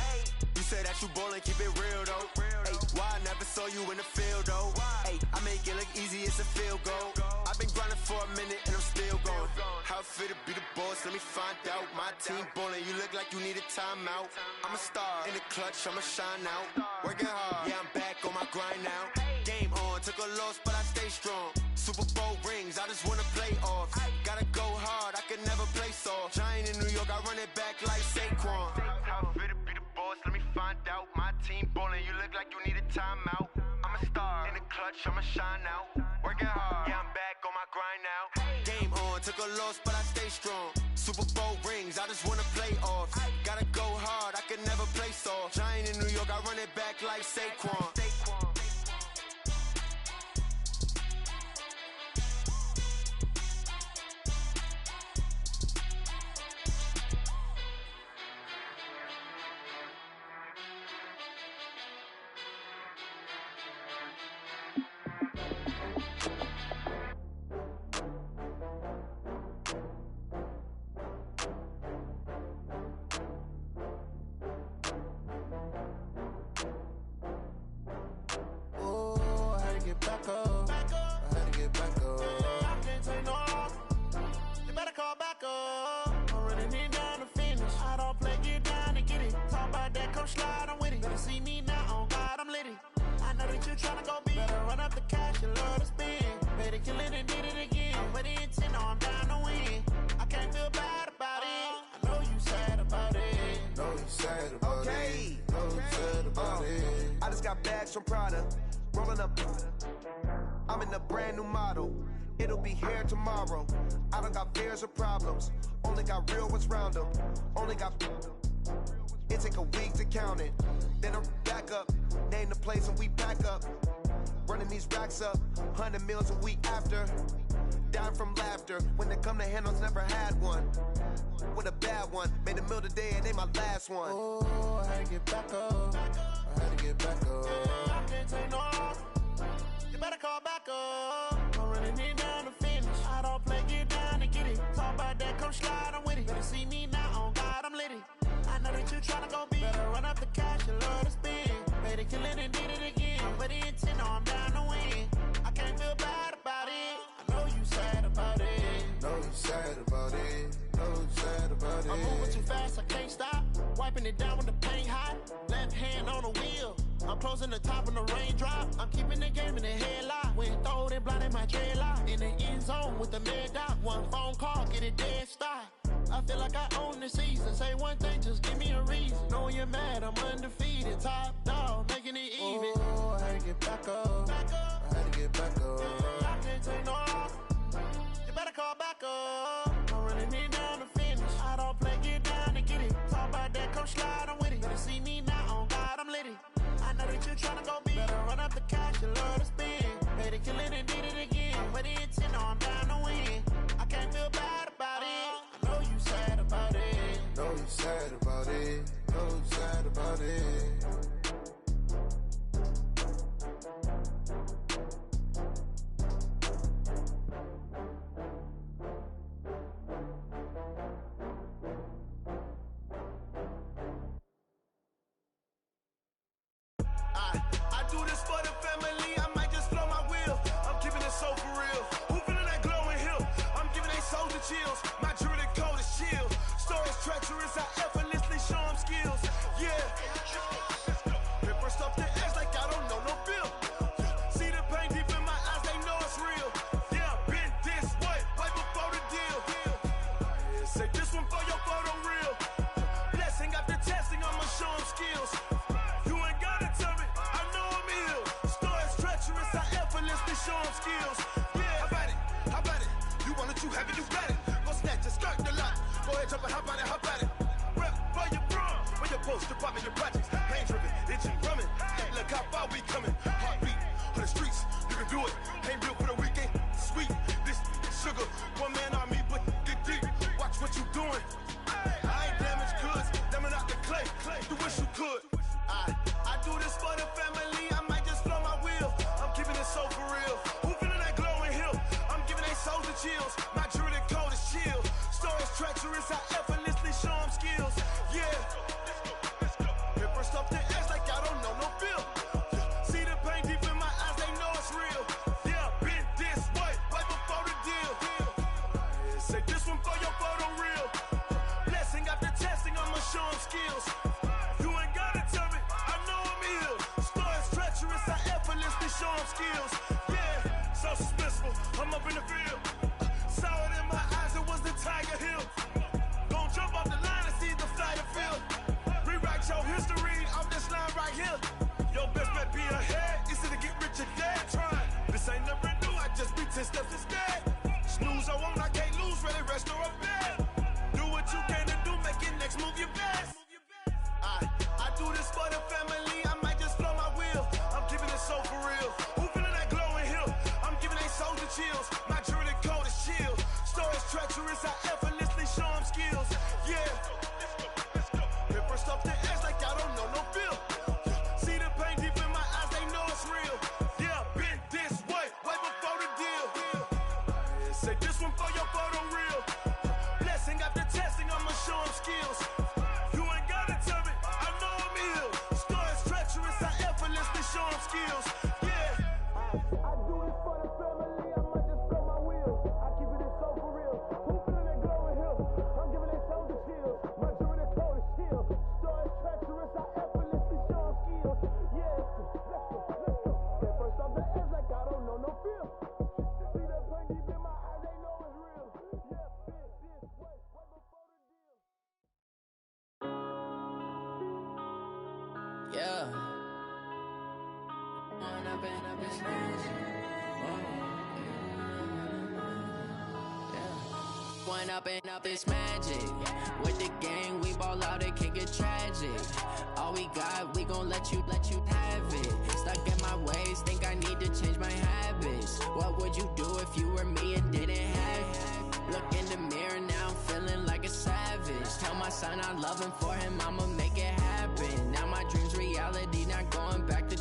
You say that you ballin', keep it real though. Hey, why I never saw you in the field though? Hey, I make it look easy, it's a field goal. I've been grinding for a minute and I'm still going. How it feel to be the boss, let me find out. My team ballin', you look like you need a timeout. I'm a star, in the clutch, I'ma shine out. Working hard, yeah, I'm back on my grind now. Game on, took a loss, but I stay strong. Super Bowl rings, I just wanna play off. Gotta go hard, I can never play soft. Giant in New York, I run it back like Saquon. How it feel to be the boss, let me find out. My team ballin', you look like you need a timeout. I'm a star, in the clutch, I'ma shine out. Working hard, yeah, I'm back on my grind now. Game on, took a loss, but I stay strong. Super Bowl rings, I just wanna play off. Gotta go hard, I can never play soft. Giant in New York, I run it back like Saquon. Back up. I had to get back up. I can't take no loss. You better call back up. I'm running it down to finish. I don't play, get down and get it. Talk about that, come slide, I'm with it. Better see me now, on God, I'm lit it. I know that you tryna go big. Better run up the cash, you love to spend. Better kill it and did it again. With the intent, no, I'm down to win. I can't feel bad about it. I know you sad about it. Know you sad about it. Know you sad about it. I just got bags from Prada. Rolling up, I'm in a brand new model. It'll be here tomorrow. I don't got fears or problems. Only got real ones round them. Only got. It take a week to count it. Then I'm back up. Name the place and we pack up. Running these racks up. 100 meals a week after. Dying from laughter. When they come to handles, never had one. With a bad one. Made a meal today and they my last one. Oh, I had to get back up. I had to get back up. I can't take no loss. You better call back up. I'm running it down to finish. I don't play, get down and get it. Talk about that, come slide, I'm with it. Better see me now, on God, I'm lit it. I know that you tryna go big. Better run up the cash, you love to spend. Better kill it and did it again. With the intent, no, I'm down to win. I can't feel bad about it. I know you sad about it. Know you sad about it. Know you sad about it. I'm moving too fast, I can't stop. Wiping it down when the paint hot. Left hand on the wheel. I'm closing the top when the raindrop. I'm keeping the game in the headlock. When throwed and blinded my dreadlock. In the end zone with the mad dot. One phone call, get it dead stop. I feel like I own the season. Say one thing, just give me a reason. Knowing you're mad, I'm undefeated. Top dog, making it even. Oh, I had to get back up. I had to get back up. I can't take no loss. You better call back up. I'm running it down to finish. I don't play, get down and get it. Talk about that, come slide, I'm with it. Better see me now, on God, I'm lit it. I know that you tryna go big. Better run up the cash, you love to spend. Better kill it and did it again. With the intent, no, I'm down to win. I can't feel bad about it. I know you sad about it. Know you sad about it. Know you sad about it. I do this for the family, I might just blow my wheel. I'm keeping it so for real. Who feeling that glowing hill? I'm giving they soldier chills. My jewelry coat is chill. Stories treacherous, I effortlessly show them skills. Yeah. Paper stuff the edge like I I'm up in the field. Saw it in my eyes, it was the Tiger Hill. Gon' jump off the line and see the flight of field. Rewrite your history off this line right here. Your best bet be ahead, easy to get rich or dead. Trying, this ain't never new, I just be 10 steps instead. Snooze I won't, I can't lose, ready, rest or up bed. Do what you can to do, make your next move your best. I do this for the family, I might just blow my wheel. I'm keeping it so for real. Who feeling that glowing hill? I'm giving they soldier chills. My jewelry coat is chill. Stories treacherous, I effortlessly show them skills. Yeah. Hit first off the edge like I don't know no feel. See the pain deep in my eyes, they know it's real. Yeah, been this way before the deal. Say this one for your photo reel. Blessing after testing, I'ma show them skills. You ain't gotta tell me, I know I'm ill. Stories treacherous, I effortlessly show them skills. Yeah. I do this for the family, I might just blow my wheel. I keep it so for real. Who feeling that glowing hill? I'm giving they soldier chills. My jewelry coat is chill. Stories treacherous, I effortlessly show them skills. Yeah, let's go. Get first off the edge like I don't know no feel. See the pain deep in my eyes, they know it's real. Yeah, been this way before the deal. Yeah. When I've been up this When up this magic. With the gang, we ball out, it can get tragic. All we got, we gon' let you have it. Stuck in my ways, think I need to change my habits. What would you do if you were me and didn't have it? Look in the mirror now, I'm feeling like a savage. Tell my son I love him, for him I'ma make it happen. Now my dream's reality, not going back to.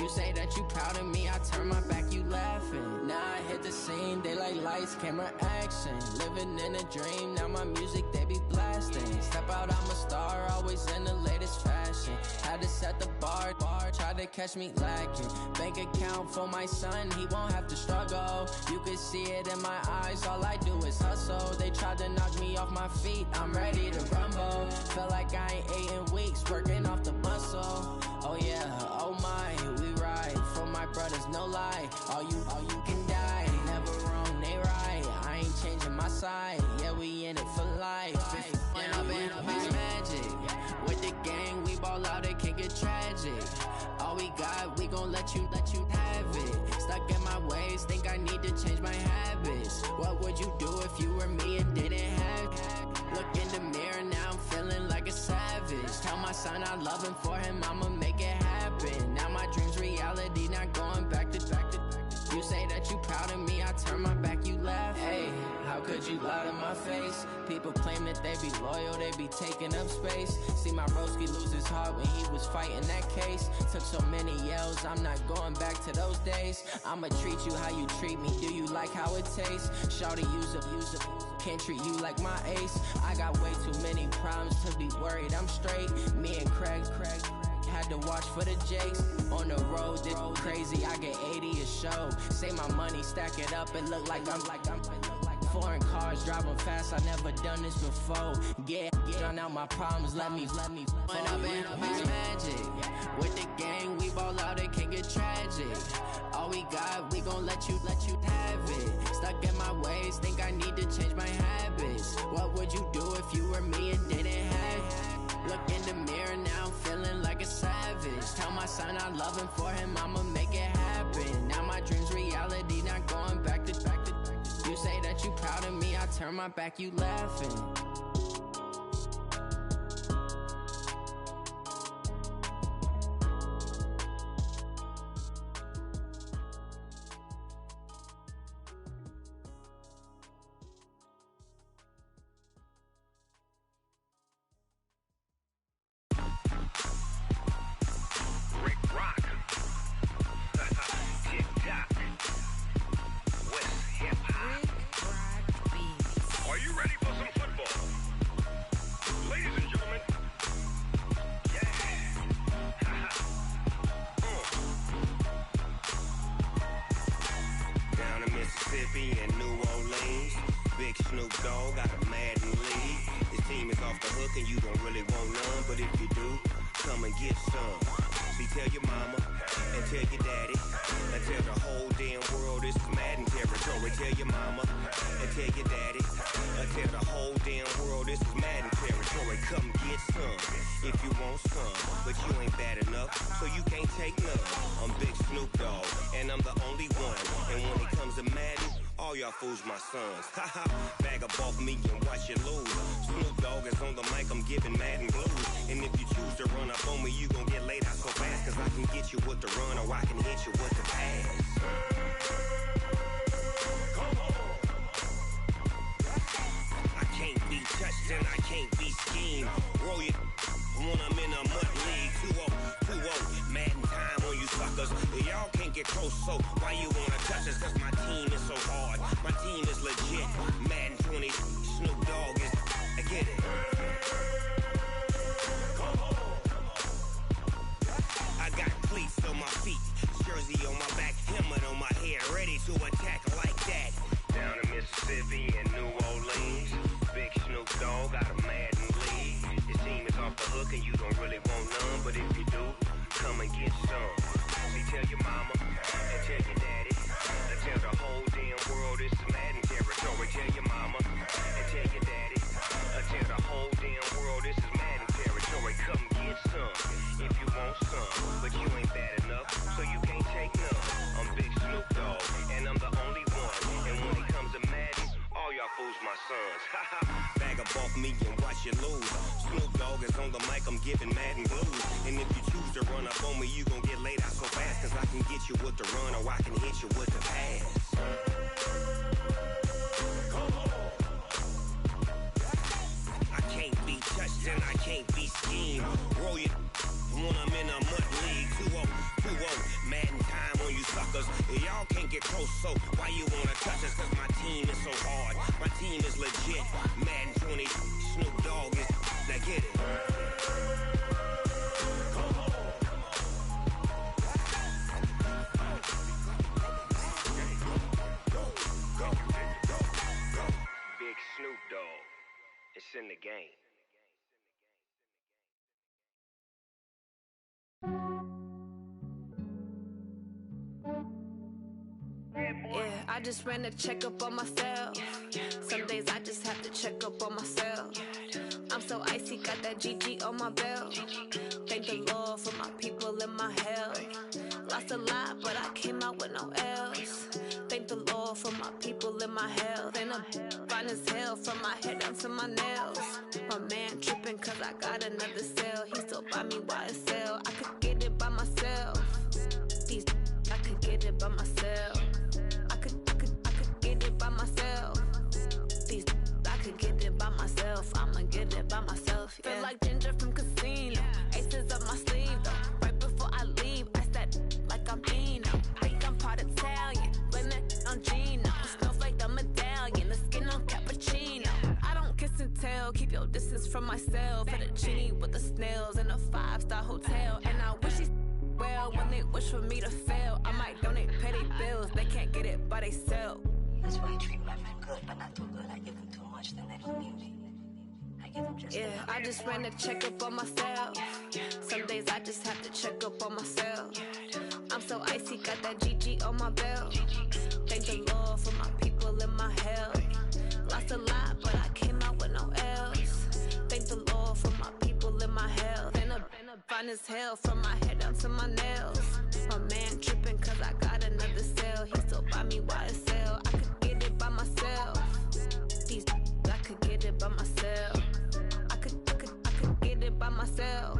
You say that you proud of me, I turn my back, you laughing. Now I hit the scene, daylight lights, camera action. Living in a dream, now my music, they be blasting. Step out, I'm a star, always in the latest fashion. Had to set the bar, try to catch me lacking. Bank account for my son, he won't have to struggle. You can see it in my eyes, all I do is hustle. They tried to knock me off my feet, I'm ready to rumble. Felt like I ain't ate in weeks, working off the muscle. Oh yeah, oh my, we ride for my brothers, no lie. All you can die, never wrong, they right. I ain't changing my side, yeah, we in it for life. When I've been up this magic. With the gang, we ball out, it can get tragic. All we got, we gon' let you have it. Stuck in my ways, think I need to change my habits. What would you do if you were me and didn't have it? Look in the mirror, now I'm feeling like a savage. Tell my son I love him, for him I'ma make it happen. Now my dream's reality, not going back to. You say that you proud of me, I turn my back, you laugh. Hey, how could you lie to my face? People claim that they be loyal, they be taking up space. See my broski lose his heart when he was fighting that case. Took so many yells, I'm not going back to those days. I'ma treat you how you treat me, do you like how it tastes? Shawty, use up, can't treat you like my ace. I got way too many problems to be worried, I'm straight. Me and Craig had to watch for the Jakes. On the road, this crazy, I get 80 a show. Say my money, stack it up, it look like I'm foreign cars, driving fast, I never done this before. Get drown out my problems, let me. When I've been up this magic. With the gang, we ball out, it can get tragic. All we got, we gon' let you have it. Stuck in my ways, think I need to change my habits. What would you do if you were me and didn't have it? Look in the mirror, now I'm feeling like a savage. Tell my son I love him, for him I'ma make it happen. Now my dream's reality, not going back to. You say that you proud of me, I turn my back, you laughing. And you don't really want none, but if you do, come and get some. See, tell your mama and tell your daddy and tell the whole damn world this is Madden territory. Tell your mama and tell your daddy and tell the whole damn world this is Madden territory. Come get some if you want some, but you ain't bad enough, so you can't take none. I'm Big Snoop Dogg, and I'm the only one. And when it comes to Madden, all y'all fools my sons. Haha, bag up off me and watch you lose. Snoop Dogg is on the mic, I'm giving Madden blues. And if you choose to run up on me, you gon' get laid out so fast, cause I can get you with the run or I can hit you with the pass. Come on. I can't be touched and I can't be schemed. Roll you when I'm in a mud league. 2-0, Madden time on you suckers. Y'all can't get close, so why you wanna touch us? Cause my team is so hard, my team is legit. Madden 20, Snoop Dogg is, I get it. Come on. I got cleats on my feet, jersey on my back, helmet on my head, ready to attack like that. Down in Mississippi and New Orleans, Big Snoop Dogg got a Madden league. Your team is off the hook and you don't really want none, but if you do, come and get some. See, tell your mama and tell your daddy and tell the whole damn world this is Madden territory. Tell your mama and tell your daddy and tell the whole damn world this is Madden territory. Come get some if you want some, but you ain't bad enough, so you can't take none. I'm Big Snoop Dogg, and I'm the only one. And when it comes to Madden, all y'all fools my sons. Bag up off me and watch you lose. Snoop Dogg is on the mic, I'm giving Madden blues. And if you choose to run up on me, you gon' get laid out so fast, cause I can get you with the run or I can hit you with the pass. Come on. I can't be touched and I can't be schemed. Roll you when I'm in a mud league. 2-0, Madden time on you suckers. Y'all can't get close, so why you wanna touch us? Cause my team is so hard, my team is legit. Madden 20, Snoop Dogg is, now get it. Come on. Go. Big Snoop Dogg, it's in the game. Yeah, I just ran a checkup on myself. Some days I just have to check up on myself. I'm so icy, got that GG on my belt. Thank the Lord for my people in my health. Lost a lot, but I came out with no L's. Thank the Lord for my people in my health. And I'm fine as hell from my head down to my nails. My man tripping cause I got another cell. He still buy me YSL. I could get it by myself. These I could get it by myself. I could get it by myself. These I could get it by myself. I'ma get it by myself. Yeah. Feel like Ginger from Casino. Aces up my sleeve though. Right before I leave, I said like I'm Eno. Think I'm part Italian. Blame it on Gino. Snowflake the medallion. The skin on cappuccino. I don't kiss and tell. Keep your distance from myself. Fettuccine with the snails in a 5-star hotel. And I wish he well when they wish for me to fail. I might donate petty bills. They can't get it by they sell. That's why I treat my men good, but not too good. I give them too much, then they don't need me. I give them just yeah, I just ran a checkup on myself. Some days I just have to check up on myself. I'm so icy, got that GG on my belt. Thank the Lord for my people in my health. Lost a lot, but I came out with no L's. Thank the Lord for my people in my health. And I'm fine as hell from my head down to my nails. My man tripping cause I got another cell. He still buy me YSL. I could get it by myself. These I could get it by myself. I could get it by myself.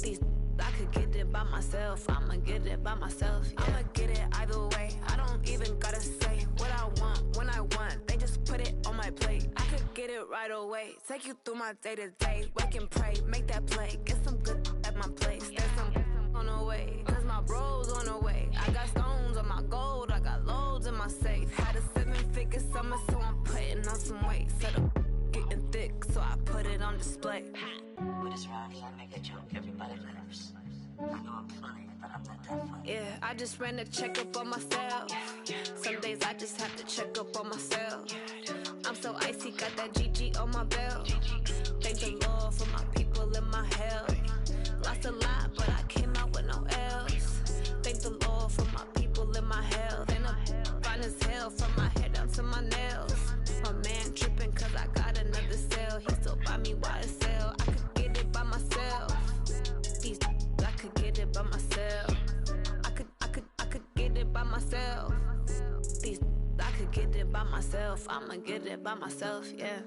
These I could get it by myself. I'ma get it by myself. Yeah. I'ma get it either way. I don't even gotta say what I want when I want. They just put it on my plate. I could get it right away. Take you through my day to day. Wake and pray, make that play. Get some good at my place. There's some on the way. Cause my bro's on the way. I got stones on my gold. I got loads in my safe. Had a 7-figure summer, so I'm putting on some weight. Set up getting thick, so I put it on display. With this round here, I make a joke, everybody laughs. I know I'm funny, but I'm not that funny. Yeah, I just ran a checkup on myself. Some days I just have to check up on myself. I'm so icy, got that GG on my belt. Thank the Lord for my people in my health. Lost a lot, but I came out with get it by myself. I'ma get it by myself, yeah.